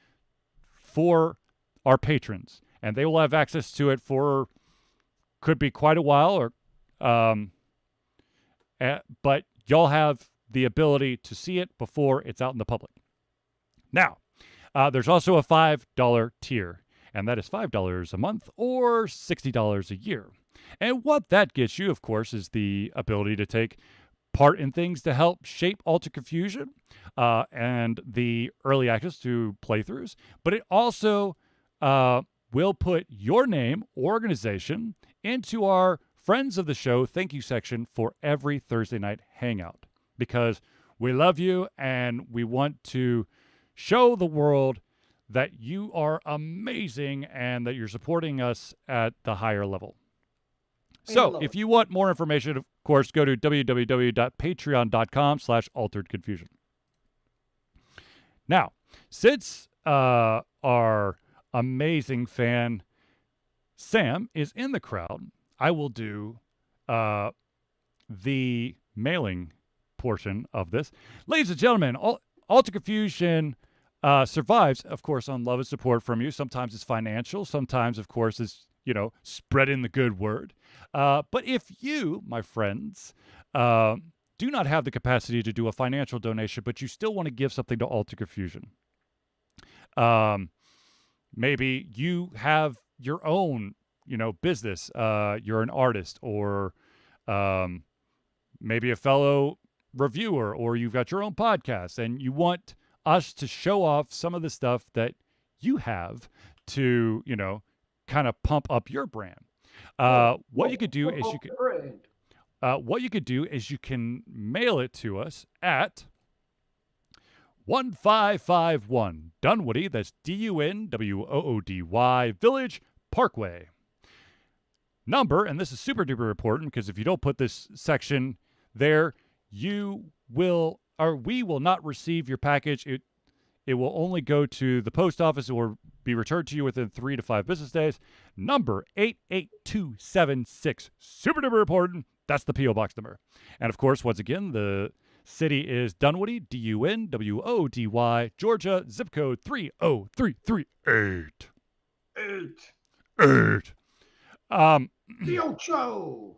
for our patrons, and they will have access to it for could be quite a while, or but y'all have the ability to see it before it's out in the public. Now, there's also a $5 tier, and that is $5 a month or $60 a year. And what that gets you, of course, is the ability to take part in things to help shape Alter Confusion and the early access to playthroughs. But it also will put your name or organization into our Friends of the Show thank you section for every Thursday night hangout, because we love you and we want to show the world that you are amazing and that you're supporting us at the higher level. So if you want more information, of course, go to www.patreon.com/alteredconfusion. Now, since our amazing fan Sam is in the crowd, I will do the mailing portion of this. Ladies and gentlemen, Alter Confusion survives, of course, on love and support from you. Sometimes it's financial. Sometimes, of course, it's, spreading the good word. But if you, my friends, do not have the capacity to do a financial donation, but you still want to give something to Alter Confusion, maybe you have your own, business. You're an artist, or maybe a fellow reviewer, or you've got your own podcast and you want us to show off some of the stuff that you have to, kind of pump up your brand. What you could do is you can mail it to us at 1551 Dunwoody, that's Dunwoody, Village Parkway. Number, and this is super duper important because if you don't put this section there, we will not receive your package. It will only go to the post office or be returned to you within 3 to 5 business days. Number 88276. Super duper important. That's the P.O. Box number. And of course, once again, the city is Dunwoody, Dunwody, Georgia, zip code 30338. 8. Diocho.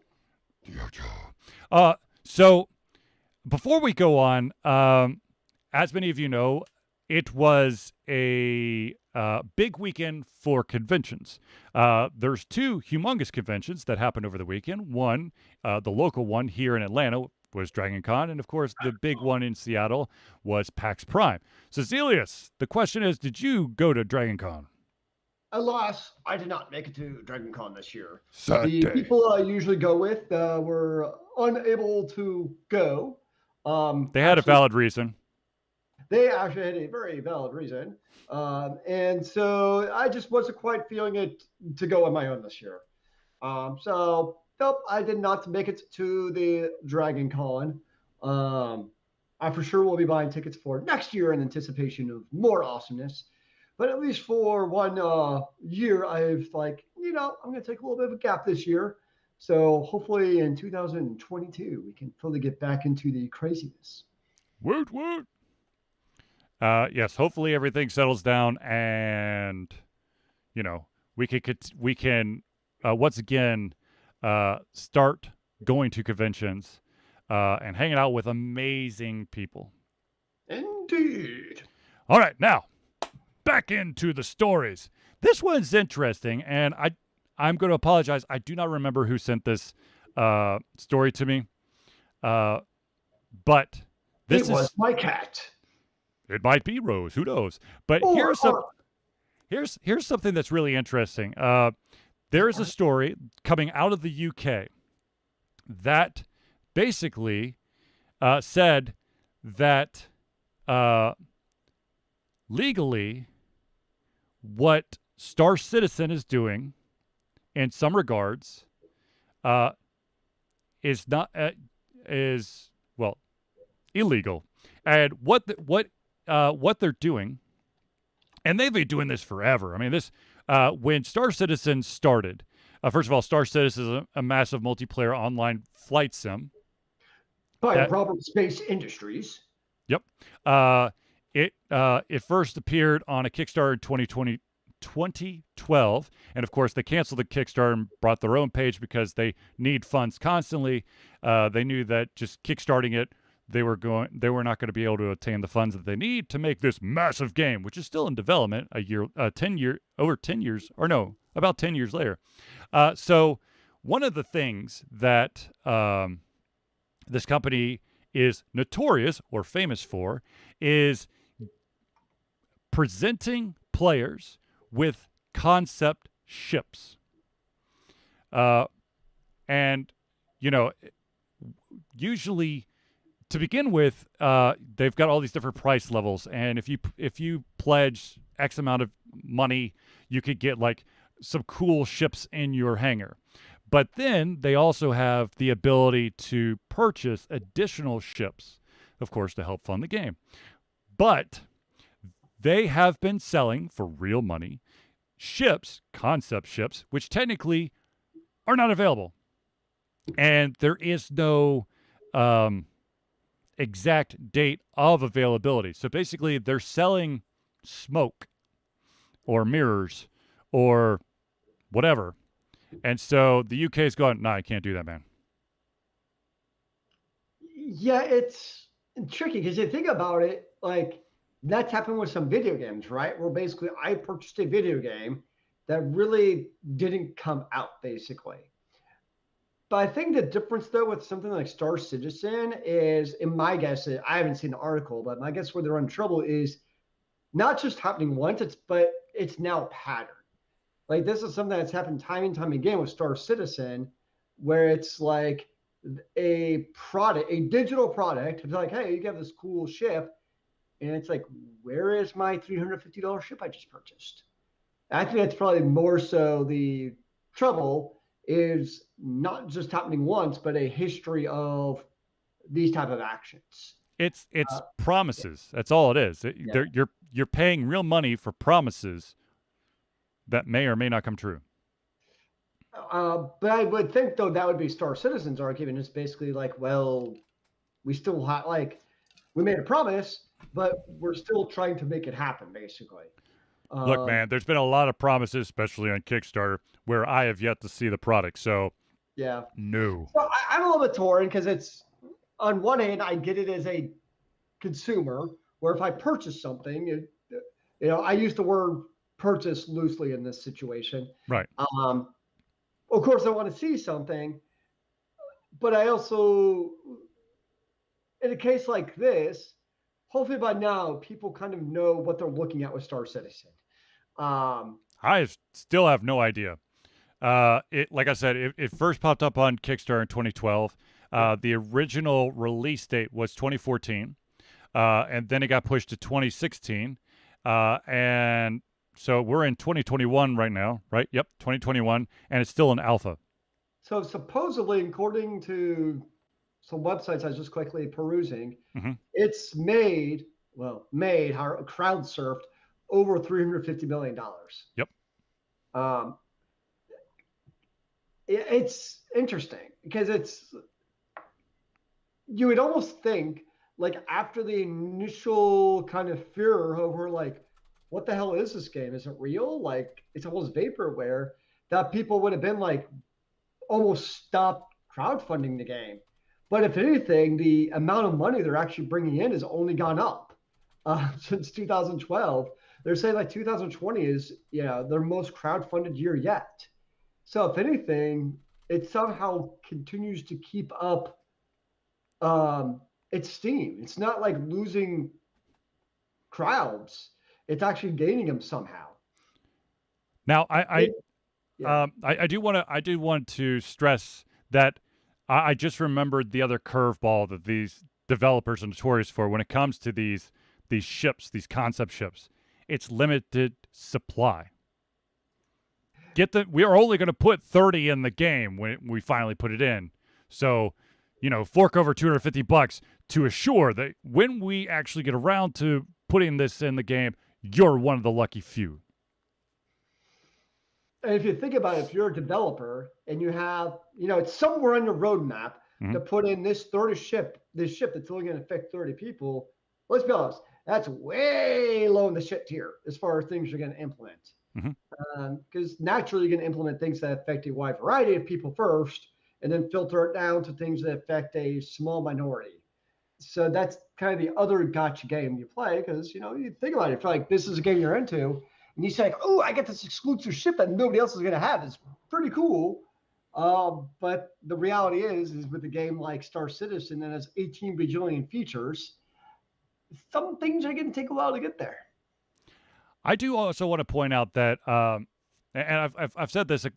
So before we go on, as many of you know, it was a big weekend for conventions. There's 2 humongous conventions that happened over the weekend. One, the local one here in Atlanta, was Dragon Con, and of course the big one in Seattle was PAX Prime. Cecilius, the question is, did you go to Dragon Con? Alas, I did not make it to Dragon Con this year. Sunday. The people I usually go with were unable to go. They had a valid reason. They actually had a very valid reason. And so I just wasn't quite feeling it to go on my own this year. So, nope, I did not make it to the Dragon Con. I for sure will be buying tickets for next year in anticipation of more awesomeness. But at least for one year, I've I'm going to take a little bit of a gap this year. So hopefully in 2022, we can fully get back into the craziness. Woot, yes, hopefully everything settles down and, we can once again start going to conventions and hanging out with amazing people. Indeed. All right, now back into the stories. This one's interesting, and I'm going to apologize. I do not remember who sent this story to me, but this was my cat. It might be Rose. Who knows? But here's something that's really interesting. There is a story coming out of the UK that basically said that legally, what Star Citizen is doing, in some regards, is not illegal. And what they're doing, and they've been doing this forever. I mean, this when Star Citizen started. First of all, Star Citizen is a massive multiplayer online flight sim by Robert Space Industries. Yep. It first appeared on a Kickstarter in 2012, and of course they canceled the Kickstarter and brought their own page because they need funds constantly. They knew that just kickstarting it, they were not going to be able to obtain the funds that they need to make this massive game, which is still in development about 10 years later. So one of the things that this company is notorious or famous for is presenting players with concept ships. And, usually to begin with, they've got all these different price levels. And if you pledge X amount of money, you could get like some cool ships in your hangar. But then they also have the ability to purchase additional ships, of course, to help fund the game. But they have been selling for real money ships, concept ships, which technically are not available. And there is no exact date of availability. So basically, they're selling smoke or mirrors or whatever. And so the UK is going, no, I can't do that, man. Yeah, it's tricky because you think about it, like that's happened with some video games, right? Where basically I purchased a video game that really didn't come out, basically. But I think the difference, though, with something like Star Citizen is, in my guess, I haven't seen the article, but my guess where they're in trouble is not just happening once, but it's now a pattern. Like this is something that's happened time and time again with Star Citizen, where it's like a product, a digital product. It's like, hey, you have this cool ship, and it's like, where is my $350 ship I just purchased? I think that's probably more so the trouble is not just happening once, but a history of these type of actions. It's promises. That's all it is. You're paying real money for promises that may or may not come true. But I would think, though, that would be Star Citizen's argument. It's basically like, well, we still we made a promise, but we're still trying to make it happen, basically. Look, man, there's been a lot of promises, especially on Kickstarter, where I have yet to see the product. So, yeah, no. So I'm a little bit torn because it's, on one hand, I get it as a consumer, where if I purchase something, I use the word purchase loosely in this situation. Right. Of course, I want to see something, but I also, in a case like this, hopefully by now people kind of know what they're looking at with Star Citizen. I still have no idea. Like I said, it first popped up on Kickstarter in 2012. The original release date was 2014, and then it got pushed to 2016. And so we're in 2021 right now, right? Yep, 2021, and it's still in alpha. So supposedly, according to some websites I was just quickly perusing, it's crowd surfed over $350 million. Yep. It's interesting because you would almost think, like, after the initial kind of fear over, like, what the hell is this game? Is it real? Like it's almost vaporware. That people would have been like almost stopped crowdfunding the game. But if anything, the amount of money they're actually bringing in has only gone up since 2012. They're saying like 2020 is their most crowdfunded year yet. So if anything, it somehow continues to keep up its steam. It's not like losing crowds; it's actually gaining them somehow. Now, Yeah. I do want to stress that I just remembered the other curveball that these developers are notorious for when it comes to these ships, these concept ships. It's limited supply. We are only going to put 30 in the game when we finally put it in. So, fork over $250 to assure that when we actually get around to putting this in the game, you're one of the lucky few. And if you think about it, if you're a developer and you have, it's somewhere on your roadmap to put in this this ship that's only going to affect 30 people, let's be honest, that's way low in the shit tier as far as things you're going to implement. Because naturally, you're going to implement things that affect a wide variety of people first, and then filter it down to things that affect a small minority. So that's kind of the other gotcha game you play because, you think about it, if like this is a game you're into, and you say, like, oh, I get this exclusive ship that nobody else is going to have. It's pretty cool. But the reality is with a game like Star Citizen that has 18 bajillion features, some things are going to take a while to get there. I do also want to point out that, and I've said this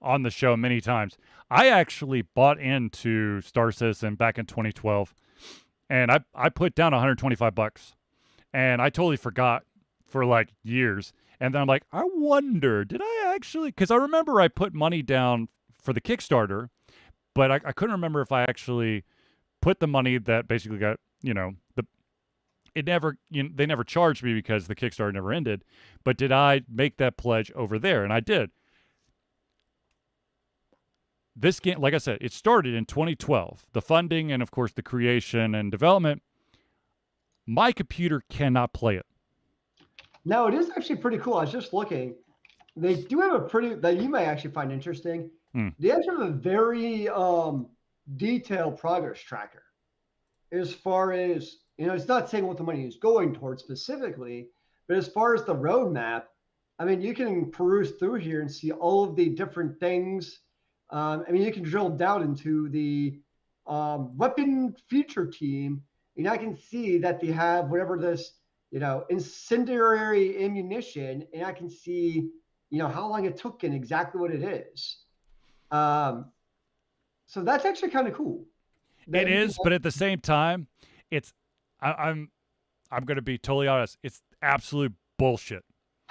on the show many times, I actually bought into Star Citizen back in 2012, and I put down $125, and I totally forgot for like years. And then I'm like, I wonder, did I actually? Because I remember I put money down for the Kickstarter, but I couldn't remember if I actually put the money that basically got, they never charged me because the Kickstarter never ended. But did I make that pledge over there? And I did. This game, like I said, it started in 2012. The funding and, of course, the creation and development. My computer cannot play it. No, it is actually pretty cool. I was just looking. They do have a pretty that you may actually find interesting. They actually have a very detailed progress tracker as far as it's not saying what the money is going towards specifically, but as far as the roadmap, I mean, you can peruse through here and see all of the different things. You can drill down into the weapon feature team, and I can see that they have whatever this, incendiary ammunition, and I can see, how long it took and exactly what it is. So that's actually kind of cool. It is, but at the same time, it's I'm going to be totally honest. It's absolute bullshit.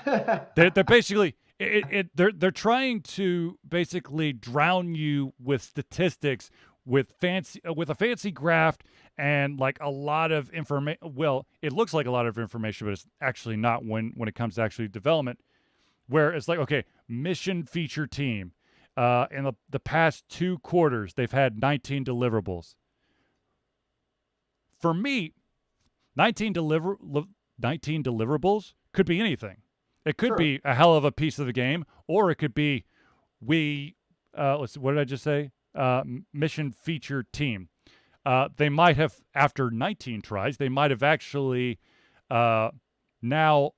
They're basically they're trying to basically drown you with statistics, with a fancy graph and like a lot of information. Well, it looks like a lot of information, but it's actually not when it comes to actually development. Where it's like, okay, mission feature team. In the past 2 quarters, they've had 19 deliverables. For me, 19 deliverables could be anything. It could be a hell of a piece of the game, or it could be what did I just say? Mission feature team. They might have, after 19 tries, they might have actually now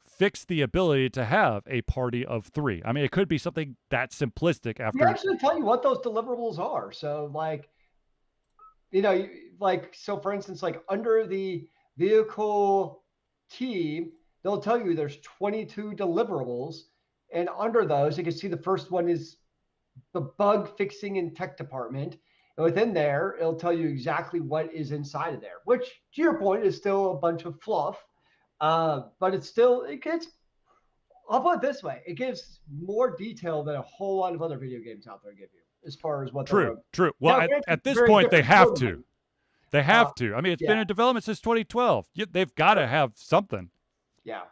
fixed the ability to have a party of 3. I mean, it could be something that simplistic. After we actually tell you what those deliverables are. So, like, so for instance, like under the vehicle team, they'll tell you there's 22 deliverables, and under those, you can see the first one is the bug fixing and tech department. And within there, it'll tell you exactly what is inside of there, which, to your point, is still a bunch of fluff. But it gets, I'll put it this way, it gives more detail than a whole lot of other video games out there give you as far as what True. Well, at this point, they have to. They have to. I mean, it's been in development since 2012. They've got to have something. Yeah.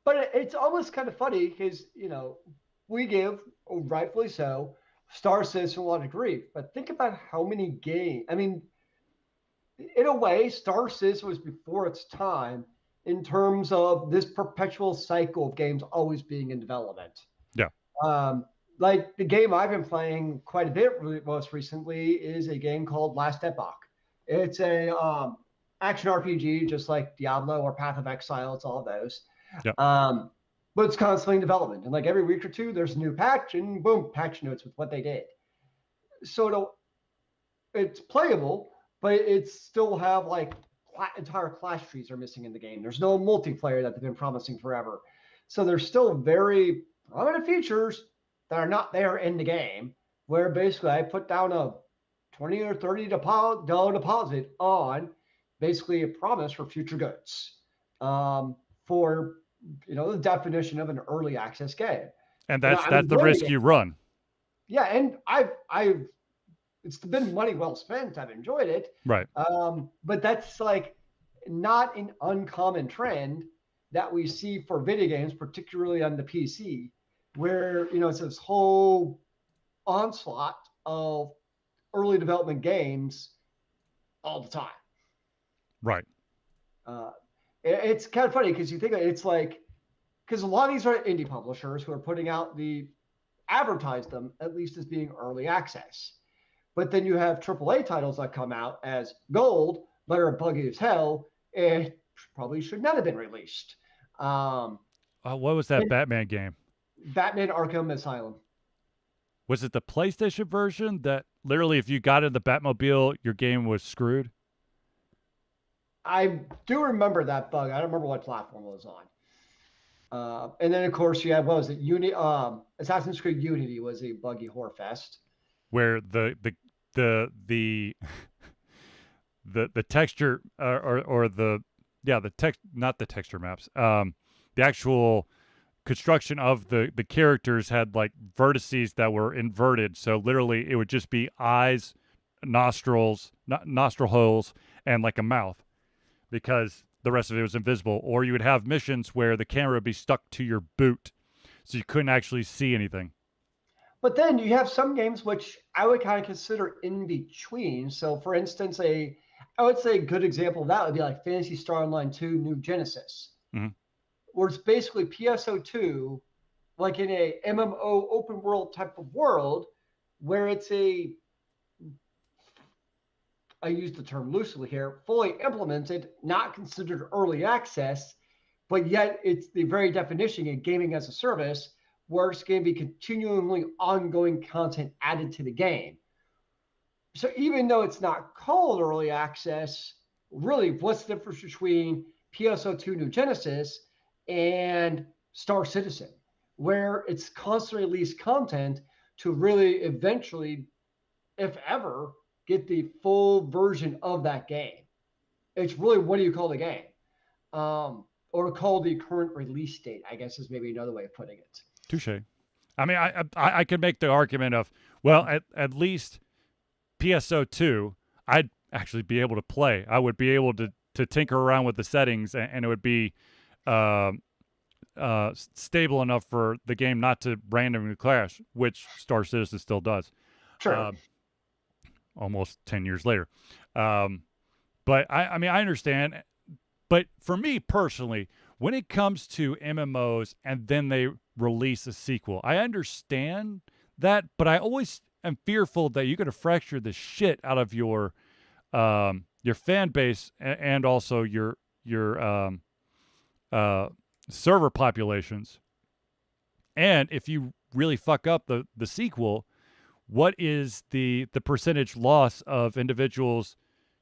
But it's almost kind of funny because, we give, rightfully so, Star Citizen a lot of grief. But think about how many games. I mean, in a way, Star Citizen was before its time in terms of this perpetual cycle of games always being in development. Yeah. Like the game I've been playing quite a bit most recently is a game called Last Epoch. It's a action RPG, just like Diablo or Path of Exile. It's all of those. Yep. But it's constantly in development. And like every week or two, there's a new patch and boom, patch notes with what they did. So it's playable, but it still have like entire class trees are missing in the game. There's no multiplayer that they've been promising forever. So there's still very limited features that are not there in the game, where basically I put down a 20 or $30 deposit on basically a promise for future goods, for the definition of an early access game. And that's the risk you run. Yeah, and I've it's been money well spent. I've enjoyed it. Right. But that's like not an uncommon trend that we see for video games, particularly on the PC, where it's this whole onslaught of early development games all the time. Right. It's kind of funny because you think it's like, because a lot of these are indie publishers who are putting out advertise them at least as being early access. But then you have AAA titles that come out as gold, that are buggy as hell, and probably should not have been released. What was that Batman game? Batman Arkham Asylum. Was it the PlayStation version that literally if you got in the Batmobile, your game was screwed? I do remember that bug. I don't remember what platform it was on. And then, of course, you had, what was it? Assassin's Creed Unity was a buggy horror fest. Where the texture or the text, not the texture maps, the actual construction of the characters had like vertices that were inverted, so literally it would just be eyes, nostril holes, and like a mouth, because the rest of it was invisible. Or you would have missions where the camera would be stuck to your boot, so you couldn't actually see anything. But then you have some games which I would kind of consider in between. So, for instance, I would say a good example of that would be like Phantasy Star Online 2 New Genesis, where it's basically PSO2, like in a MMO open world type of world, where it's I use the term loosely here, fully implemented, not considered early access, but yet it's the very definition of gaming as a service, where it's going to be continually ongoing content added to the game. So even though it's not called early access, really, what's the difference between PSO2 New Genesis and Star Citizen, where it's constantly released content to really eventually, if ever, get the full version of that game? It's really, what do you call the game? Or call the current release date, I guess is maybe another way of putting it. Touche. I mean, I could make the argument of, well, at least PSO2, I'd actually be able to play. I would be able to tinker around with the settings, and it would be stable enough for the game not to randomly crash, which Star Citizen still does. Sure. Almost 10 years later. But I mean, I understand. But for me personally, when it comes to MMOs and then they release a sequel, I understand that, but I always am fearful that you're going to fracture the shit out of your fan base and also your server populations. And if you really fuck up the sequel, what is the percentage loss of individuals?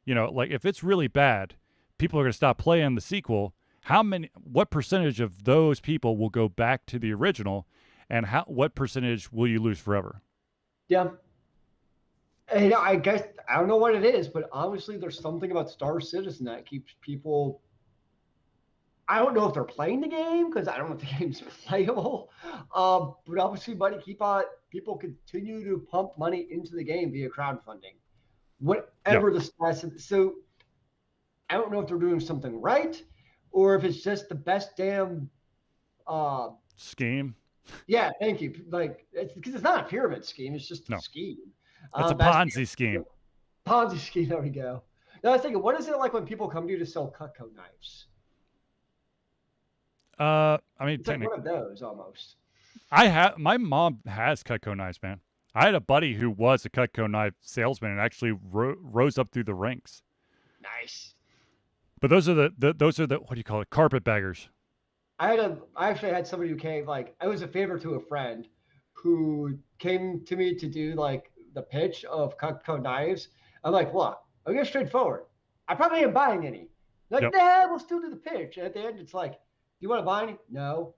Like if it's really bad, people are going to stop playing the sequel. What percentage of those people will go back to the original, and what percentage will you lose forever? Yeah. And I guess, I don't know what it is, but obviously there's something about Star Citizen that keeps people, I don't know if they're playing the game, because I don't know if the game's playable. But obviously, people continue to pump money into the game via crowdfunding. Whatever the status. So I don't know if they're doing something right, or if it's just the best damn scheme. Yeah, thank you. Like, because it's not a pyramid scheme; it's just a scheme. It's a Ponzi scheme. Ponzi scheme. There we go. Now I was thinking, what is it like when people come to you to sell Cutco knives? I mean, It's like technically, one of those almost. my mom has Cutco knives, man. I had a buddy who was a Cutco knife salesman and actually rose up through the ranks. Nice. But those are the what do you call it? Carpetbaggers. I actually had somebody who came, like, I was a favor to a friend who came to me to do like the pitch of Cutco knives. I'm like, look, I'll get straightforward. I probably ain't buying any. Like, Yep. nah, we'll still do the pitch. And at the end, it's like, do you want to buy any? No.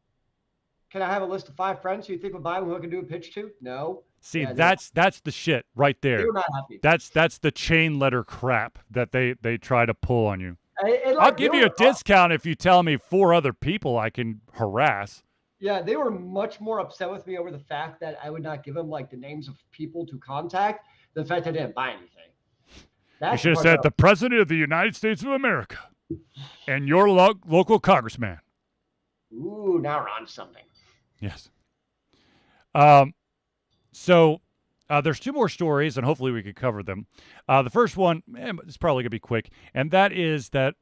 Can I have a list of 5 friends who you think would buy who I can do a pitch to? No. See, Yeah, that's the shit right they there. were not happy. That's the chain letter crap that they try to pull on you. And, I'll like, give you a discount if you tell me 4 other people I can harass. yeah, they were much more upset with me over the fact that I would not give them like the names of people to contact than the fact I didn't buy anything. You That's should have said the President of the United States of America and your local congressman. Ooh, now we're on something. Yes. So there's 2 more stories, and hopefully we can cover them. The first one is probably going to be quick, and that is that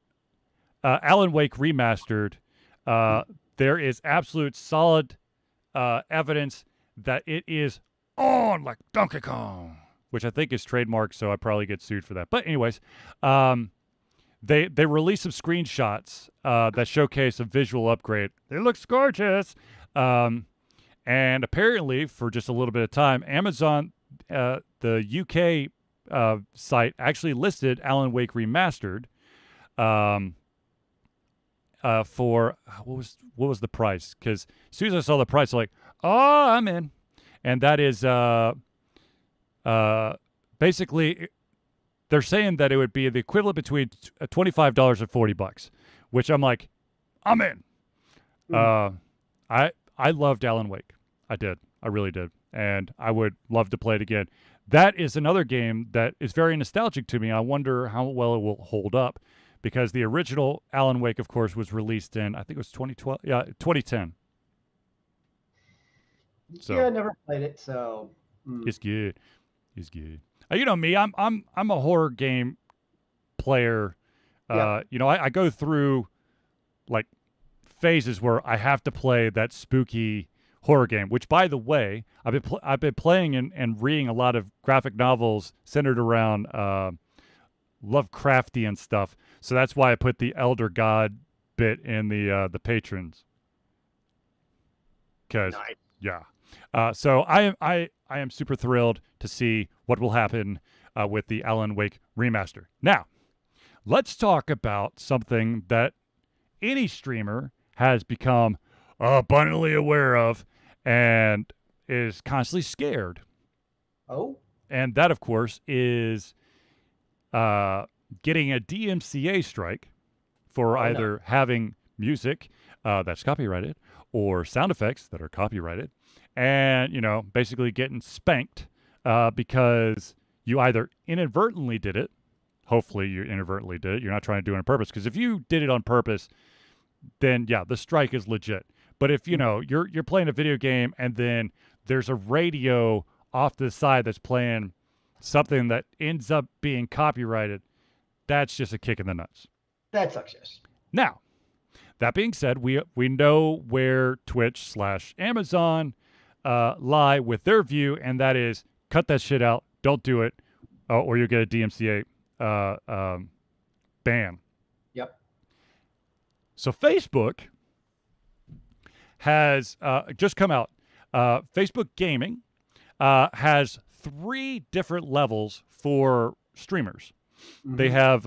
Alan Wake Remastered, there is absolute solid evidence that it is on like Donkey Kong, which I think is trademarked, so I probably get sued for that. But anyways, they released some screenshots that showcase a visual upgrade. It looks gorgeous. And apparently, for just a little bit of time, Amazon, the UK site, actually listed Alan Wake Remastered for what was the price? Because as soon as I saw the price, I'm like, oh, I'm in. And that is basically they're saying that it would be the equivalent between $25 and $40, which I'm like, I'm in. I loved Alan Wake. I did. I really did. And I would love to play it again. That is another game that is very nostalgic to me. I wonder how well it will hold up because the original Alan Wake, of course, was released in, I think it was 2012. Yeah, 2010. So, yeah, I never played it, so it's good. It's good. You know me. I'm a horror game player. Yeah. You know, I go through like phases where I have to play that spooky horror game. Which, by the way, I've been playing and reading a lot of graphic novels centered around Lovecraftian stuff. So that's why I put the Elder God bit in the patrons. Because nice. yeah. So I am super thrilled to see what will happen with the Alan Wake remaster. Now, let's talk about something that any streamer has become abundantly aware of and is constantly scared. Oh? And that, of course, is getting a DMCA strike for either having music that's copyrighted or sound effects that are copyrighted. And, you know, basically getting spanked because you either inadvertently did it. Hopefully you inadvertently did it. You're not trying to do it on purpose. Because if you did it on purpose, then, yeah, the strike is legit. But if, you know, you're playing a video game and then there's a radio off to the side that's playing something that ends up being copyrighted, that's just a kick in the nuts. That sucks, yes. Now, that being said, we know where Twitch/Amazon lie with their view, and that is cut that shit out, don't do it, or you'll get a DMCA ban. Yep. So Facebook has just come out. Facebook Gaming has 3 different levels for streamers. Mm-hmm. They have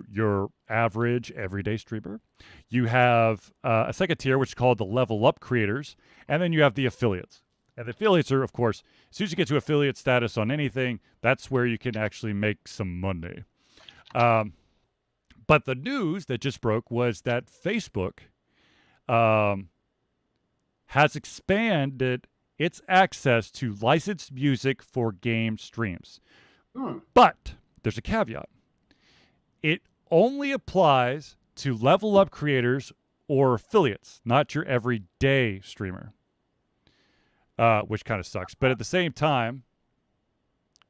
your average everyday streamer. You have a second tier, which is called the level up creators. And then you have the affiliates. And the affiliates are, of course, as soon as you get to affiliate status on anything, that's where you can actually make some money. But the news that just broke was that Facebook has expanded its access to licensed music for game streams. But there's a caveat. It only applies to level up creators or affiliates, not your everyday streamer, which kind of sucks. But at the same time,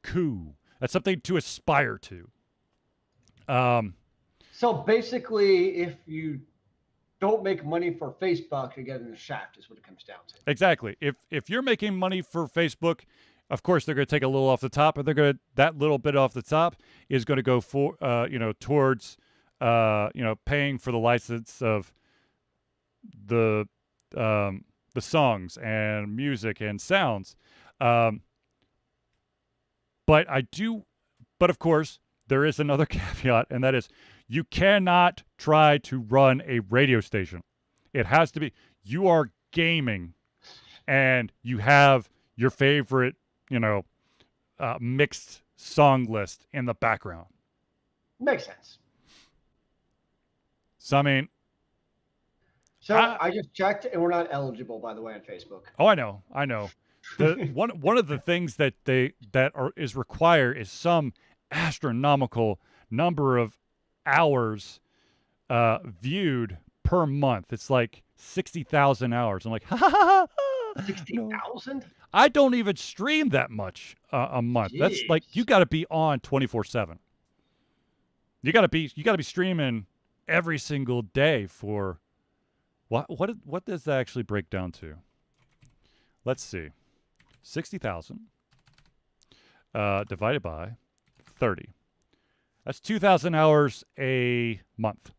cool. That's something to aspire to. So basically, if you don't make money for Facebook to get in the shaft is what it comes down to. Exactly. If you're making money for Facebook, of course they're going to take a little off the top, and they're going to that little bit off the top is going to go for towards paying for the license of the songs and music and sounds. But of course there is another caveat, and that is you cannot try to run a radio station. It has to be you are gaming and you have your favorite, mixed song list in the background. Makes sense. So, I mean, I just checked, and we're not eligible, by the way, on Facebook. Oh, I know. The one of the things that is required is some astronomical number of hours viewed per month. It's like 60,000 hours. I'm like, ha ha ha. 60,000? I don't even stream that much a month. Jeez. That's like you got to be on 24/7. You got to be streaming every single day for what does that actually break down to? Let's see. 60,000 divided by 30. That's 2,000 hours a month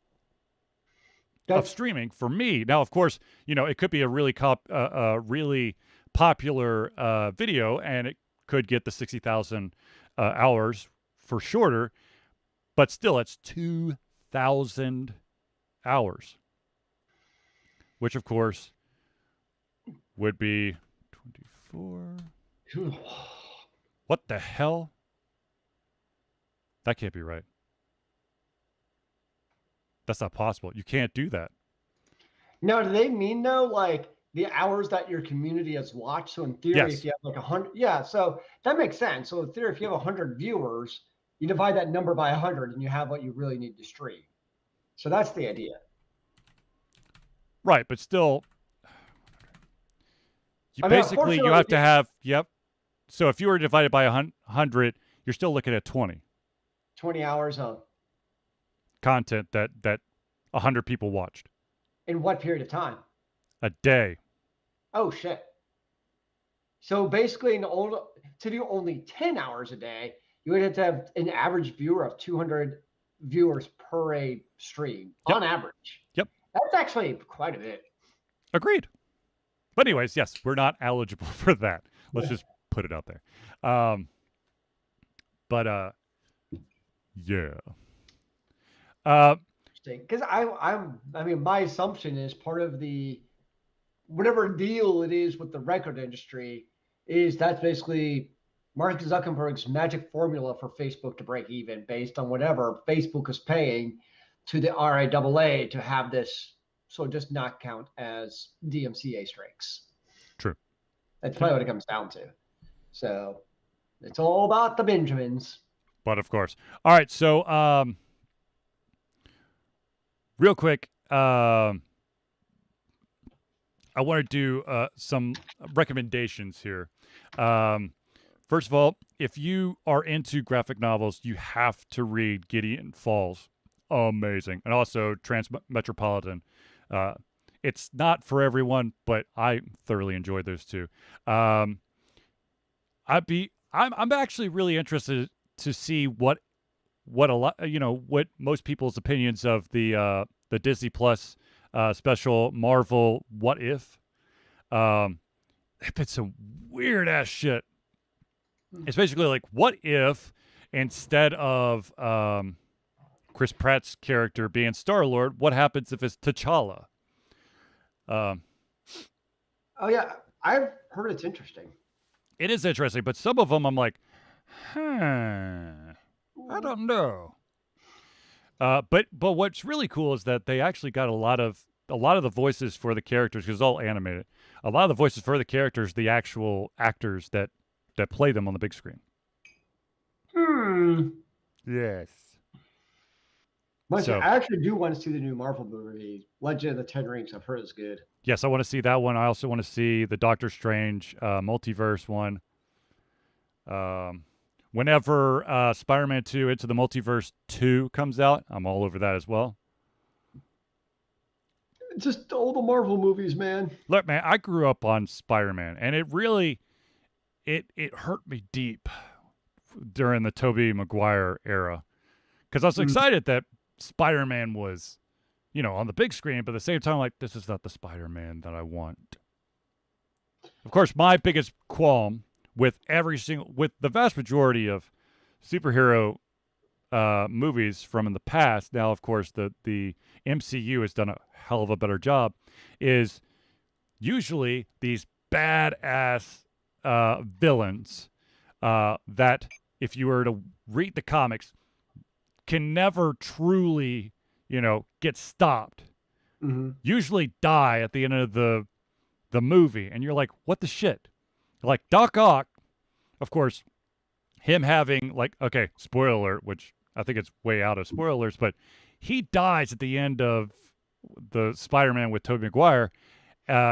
of streaming for me. Now, of course, it could be a really really popular video, and it could get the 60,000 hours for shorter, but still, it's 2,000 hours, which, of course, would be 24. What the hell? That can't be right. That's not possible. You can't do that. Now, do they mean, though, like the hours that your community has watched? So in theory, Yes. if you have like 100, yeah, so that makes sense. So in theory, if you have 100 viewers, you divide that number by 100 and you have what you really need to stream. So that's the idea. Right, but still, you have to have, yep. So if you were divided by 100, you're still looking at 20 hours of content that 100 people watched. In what period of time? A day. Oh, shit. So basically, to do only 10 hours a day, you would have to have an average viewer of 200 viewers per a stream on average. Yep. That's actually quite a bit. Agreed. But anyways, yes, we're not eligible for that. Let's just put it out there. Yeah. Because my assumption is part of the whatever deal it is with the record industry is that's basically Mark Zuckerberg's magic formula for Facebook to break even based on whatever Facebook is paying to the RIAA to have this, so just not count as DMCA strikes. True. That's probably what it comes down to. So it's all about the Benjamins. But of course. All right. So, real quick, I want to do some recommendations here. First of all, if you are into graphic novels, you have to read Gideon Falls. Amazing. And also Transmetropolitan. It's not for everyone, but I thoroughly enjoyed those two. I'm actually really interested to see what most people's opinions of the Disney Plus special Marvel What If. They've been some weird ass shit. It's basically like, what if instead of Chris Pratt's character being Star-Lord, what happens if it's T'Challa? Oh yeah, I've heard it's interesting. It is interesting, but some of them I'm like, I don't know. But what's really cool is that they actually got a lot of the voices for the characters, because it's all animated. A lot of the voices for the characters, the actual actors that play them on the big screen. Yes. I actually do want to see the new Marvel movie, Legend of the Ten Rings. I've heard it's good. Yes, I want to see that one. I also want to see the Doctor Strange multiverse one. Whenever Spider-Man 2 Into the Multiverse 2 comes out, I'm all over that as well. Just all the Marvel movies, man. Look, man, I grew up on Spider-Man, and it really it hurt me deep during the Tobey Maguire era because I was Mm. excited that Spider-Man was, on the big screen, but at the same time, like, this is not the Spider-Man that I want. Of course, my biggest qualm with with the vast majority of superhero movies from in the past, now of course the MCU has done a hell of a better job, is usually these badass villains that, if you were to read the comics, can never truly, get stopped. Mm-hmm. Usually die at the end of the movie, and you're like, what the shit? Like Doc Ock, of course, him having, like, okay, spoiler alert, which I think it's way out of spoilers, but he dies at the end of the Spider-Man with Tobey Maguire.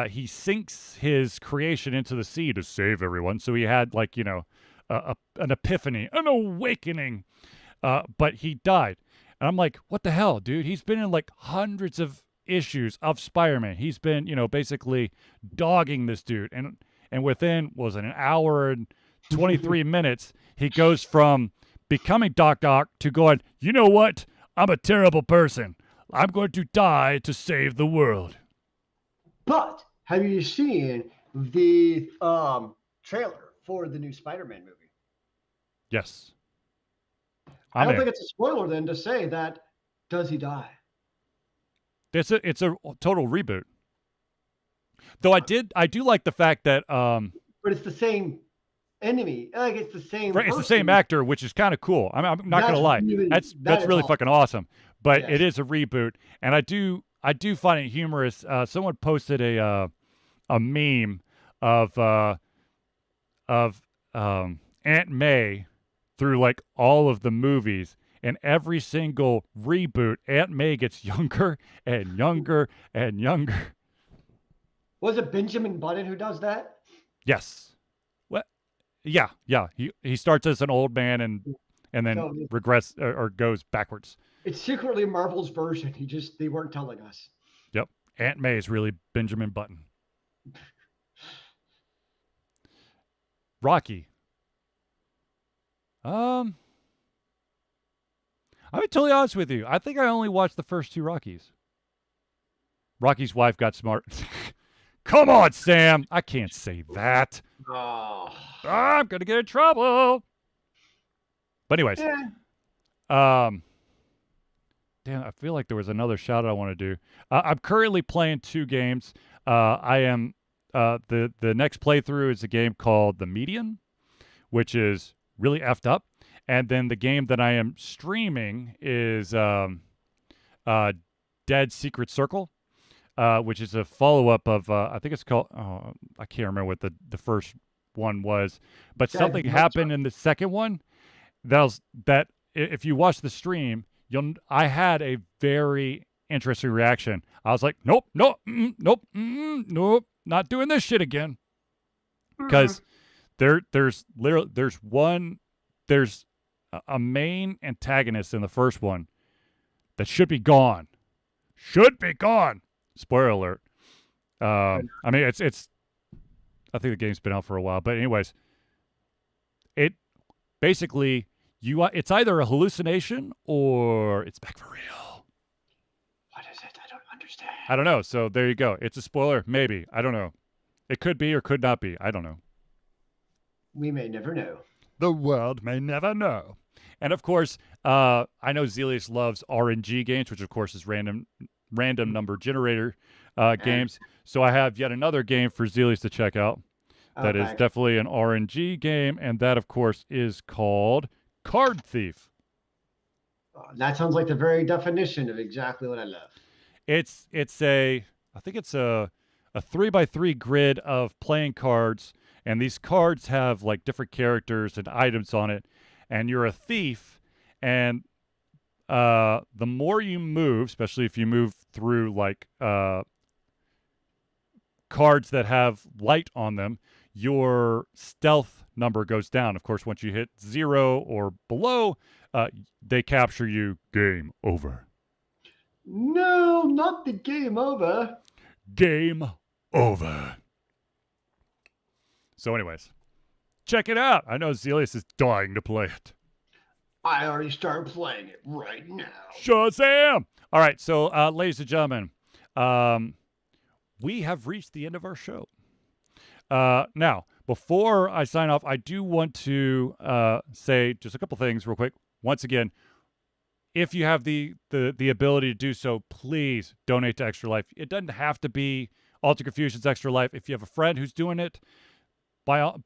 He sinks his creation into the sea to save everyone. So he had, like, an epiphany, an awakening, but he died. And I'm like, what the hell, dude? He's been in like hundreds of issues of Spider-Man. He's been, basically dogging this dude. And within, was it an hour and 23 minutes, he goes from becoming Doc Ock to going, you know what? I'm a terrible person. I'm going to die to save the world. But have you seen the trailer for the new Spider-Man movie? Yes. I don't think it's a spoiler then to say that, does he die? It's a total reboot. Though I do like the fact that but it's the same enemy. Like, it's the same right, it's the same actor, which is kind of cool. I'm not gonna lie. That's really fucking awesome. But yes, it is a reboot, and I do find it humorous. Someone posted a meme of Aunt May through like all of the movies, and every single reboot, Aunt May gets younger and younger and younger. Was it Benjamin Button who does that? Yes. What? Yeah. He starts as an old man and then regress or goes backwards. It's secretly Marvel's version. They weren't telling us. Yep. Aunt May is really Benjamin Button. Rocky. I'm totally honest with you. I think I only watched the first two Rockies. Rocky's wife got smart. Come on, Sam. I can't say that. Oh. I'm going to get in trouble. But anyways. Yeah. Damn, I feel like there was another shout out I want to do. I'm currently playing two games. I am the next playthrough is a game called The Median, which is really effed up. And then the game that I am streaming is Dead Secret Circle, which is a follow-up of, I think it's called, I can't remember what the first one was, but something happened in the second one that if you watch the stream, I had a very interesting reaction. I was like, nope, not doing this shit again. Because there's a main antagonist in the first one that should be gone. Spoiler alert. I mean, it's. I think the game's been out for a while, but anyways, it basically it's either a hallucination or it's back for real. What is it? I don't understand. I don't know. So there you go. It's a spoiler, maybe. I don't know. It could be or could not be. I don't know. We may never know. The world may never know. And of course, I know Zelius loves RNG games, which of course is random number generator games. So I have yet another game for Zelius to check out. That is definitely an RNG game, and that of course is called Card Thief. That sounds like the very definition of exactly what I love. I think it's a 3x3 grid of playing cards, and these cards have like different characters and items on it, and you're a thief, and the more you move, especially if you move through like cards that have light on them, your stealth number goes down. Of course, once you hit 0 or below, they capture you. Game over. No, not the game over. Game over. So, anyways, check it out. I know Zelius is dying to play it. I already started playing it right now. Shazam! All right, so, ladies and gentlemen, we have reached the end of our show. Now, before I sign off, I do want to say just a couple things real quick. Once again, if you have the ability to do so, please donate to Extra Life. It doesn't have to be Alter Confusion's Extra Life. If you have a friend who's doing it,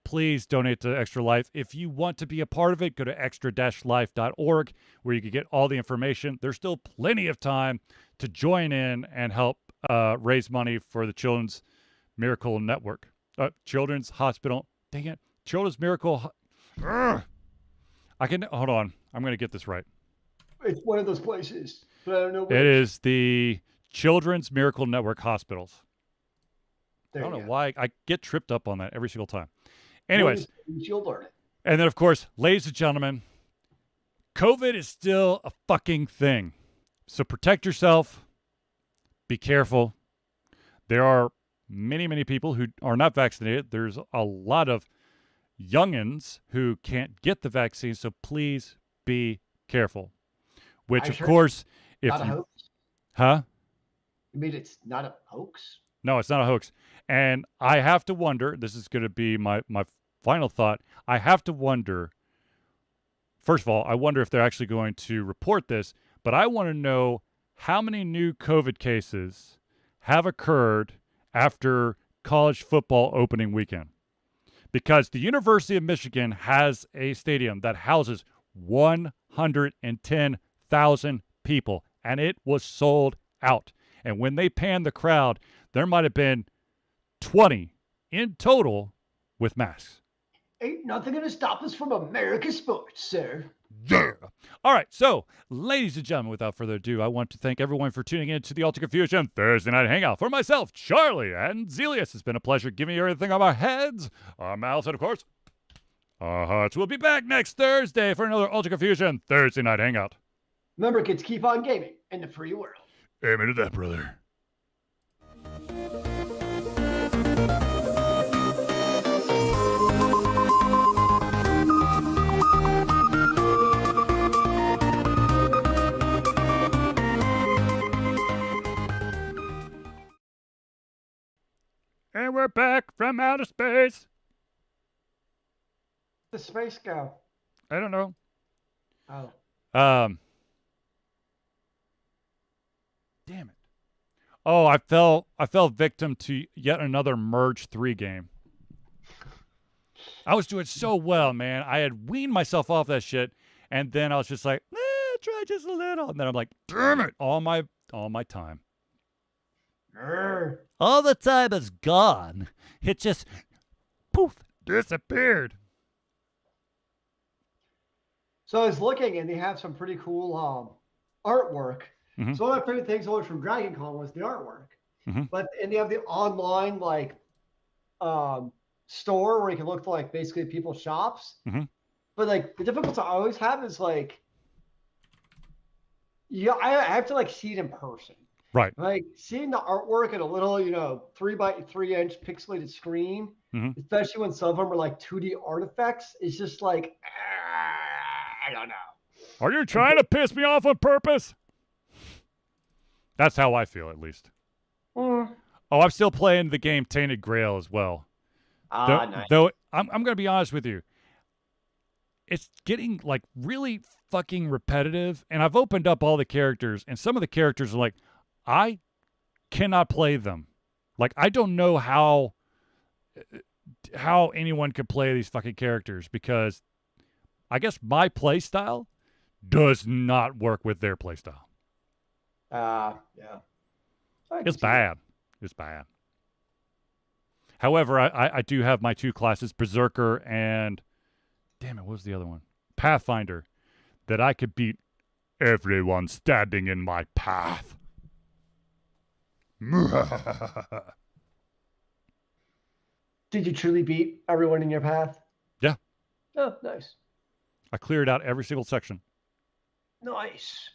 please donate to Extra Life. If you want to be a part of it, go to extra-life.org where you can get all the information. There's still plenty of time to join in and help raise money for the Children's Miracle Network. Children's Hospital. Dang it. Children's Miracle. Ugh. Hold on. I'm going to get this right. It's one of those places, but I don't know. It is the Children's Miracle Network Hospitals. I don't know why I get tripped up on that every single time. Anyways, you'll learn it. And then, of course, ladies and gentlemen, COVID is still a fucking thing. So protect yourself. Be careful. There are many, many people who are not vaccinated. There's a lot of youngins who can't get the vaccine. So please be careful. Which, of course, if not a hoax? Huh? You mean it's not a hoax? No, it's not a hoax. And I have to wonder, this is going to be my final thought. I have to wonder, first of all, I wonder if they're actually going to report this, but I want to know how many new COVID cases have occurred after college football opening weekend. Because the University of Michigan has a stadium that houses 110,000 people, and it was sold out. And when they panned the crowd, there might have been 20 in total with masks. Ain't nothing going to stop us from American sports, sir. Yeah. All right. So, ladies and gentlemen, without further ado, I want to thank everyone for tuning in to the Alter Confusion Thursday Night Hangout. For myself, Charlie, and Zelius, it's been a pleasure giving you everything on our heads, our mouths, and of course, our hearts. We'll be back next Thursday for another Alter Confusion Thursday Night Hangout. Remember, kids, keep on gaming in the free world. Amen to that, brother. And we're back from outer space. The space go. I don't know. Oh. Damn it. Oh, I fell victim to yet another Merge 3 game. I was doing so well, man. I had weaned myself off that shit, and then I was just like, try just a little. And then I'm like, damn it, all my time. All the time is gone. It just poof disappeared. So I was looking, and they have some pretty cool artwork. Mm-hmm. So one of my favorite things always from Dragon Con was the artwork. Mm-hmm. And they have the online store where you can look for basically people's shops. Mm-hmm. But the difficulty I always have is I have to see it in person. Right. Seeing the artwork in a little 3x3 pixelated screen, mm-hmm. especially when some of them are 2D artifacts, is just I don't know. Are you trying to piss me off on purpose? That's how I feel, at least. Oh, I'm still playing the game Tainted Grail as well. Nice. Though I'm going to be honest with you. It's getting really fucking repetitive. And I've opened up all the characters. And some of the characters are I cannot play them. I don't know how anyone could play these fucking characters. Because I guess my play style does not work with their play style. Yeah. It's bad. It's bad. However, I do have my two classes, Berserker and, damn it, what was the other one? Pathfinder, that I could beat everyone standing in my path. Did you truly beat everyone in your path? Yeah. Oh, nice. I cleared out every single section. Nice.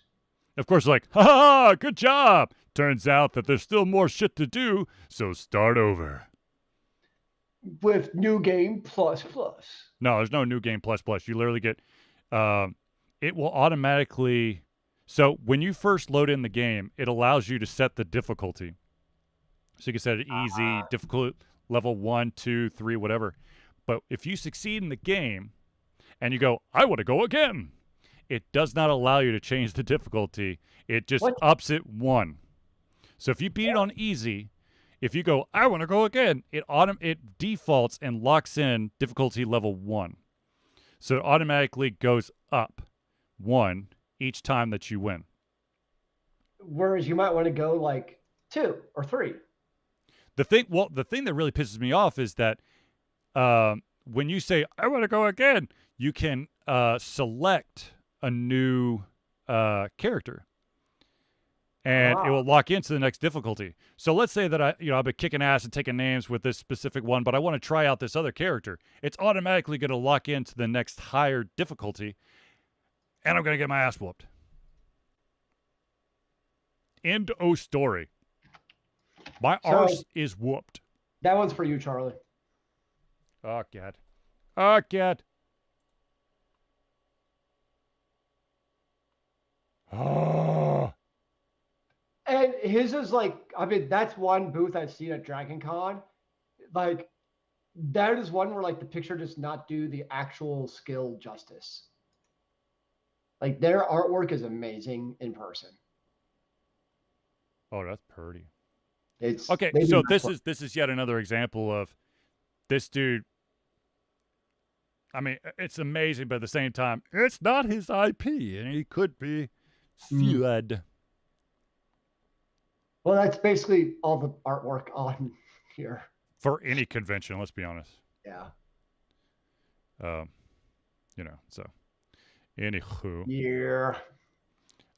Of course, like, ha ha, good job. Turns out that there's still more shit to do, so start over. With new game plus plus. No, there's no new game plus plus. You literally get, it will automatically. So when you first load in the game, it allows you to set the difficulty. So you can set it easy, difficult, level 1, 2, 3, whatever. But if you succeed in the game and you go, I want to go again, it does not allow you to change the difficulty. It just ups it 1. So if you beat it on easy, if you go, I want to go again, it defaults and locks in difficulty level 1. So it automatically goes up 1 each time that you win. Whereas you might want to go like 2 or 3. The thing that really pisses me off is that when you say, I want to go again, you can select a new character. And it will lock into the next difficulty. So let's say that I've been kicking ass and taking names with this specific one, but I want to try out this other character. It's automatically going to lock into the next higher difficulty, and I'm going to get my ass whooped. End of story. My arse is whooped. That one's for you, Charlie. Oh, God. Oh, God. Oh. And his is like, I mean, that's one booth I've seen at Dragon Con. Like, that is one where like the picture does not do the actual skill justice. Like their artwork is amazing in person. Oh, that's pretty. It's okay. So this is yet another example of this dude. I mean, it's amazing, but at the same time, it's not his IP, and he could be sued. Well, that's basically all the artwork on here. For any convention, let's be honest. Yeah. So anywho. Yeah.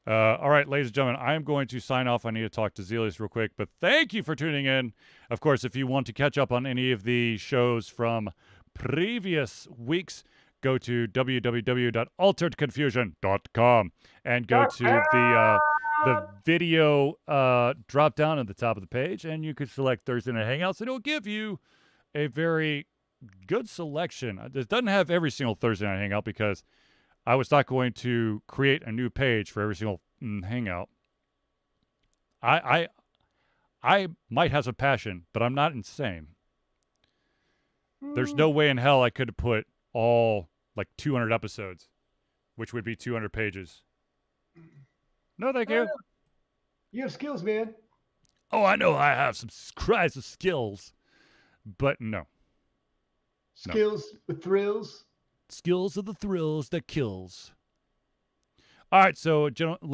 All right, ladies and gentlemen, I am going to sign off. I need to talk to Zelius real quick, but thank you for tuning in. Of course, if you want to catch up on any of the shows from previous weeks, go to www.alteredconfusion.com and go to the video drop down at the top of the page, and you can select Thursday Night Hangouts. It'll give you a very good selection. It doesn't have every single Thursday Night Hangout because I was not going to create a new page for every single hangout. I might have some passion, but I'm not insane. There's no way in hell I could have put all like 200 episodes, which would be 200 pages. No, thank you. You have skills, man. Oh, I know I have some cries of skills, but no. Skills with thrills. Skills are the thrills that kills. All right, so ladies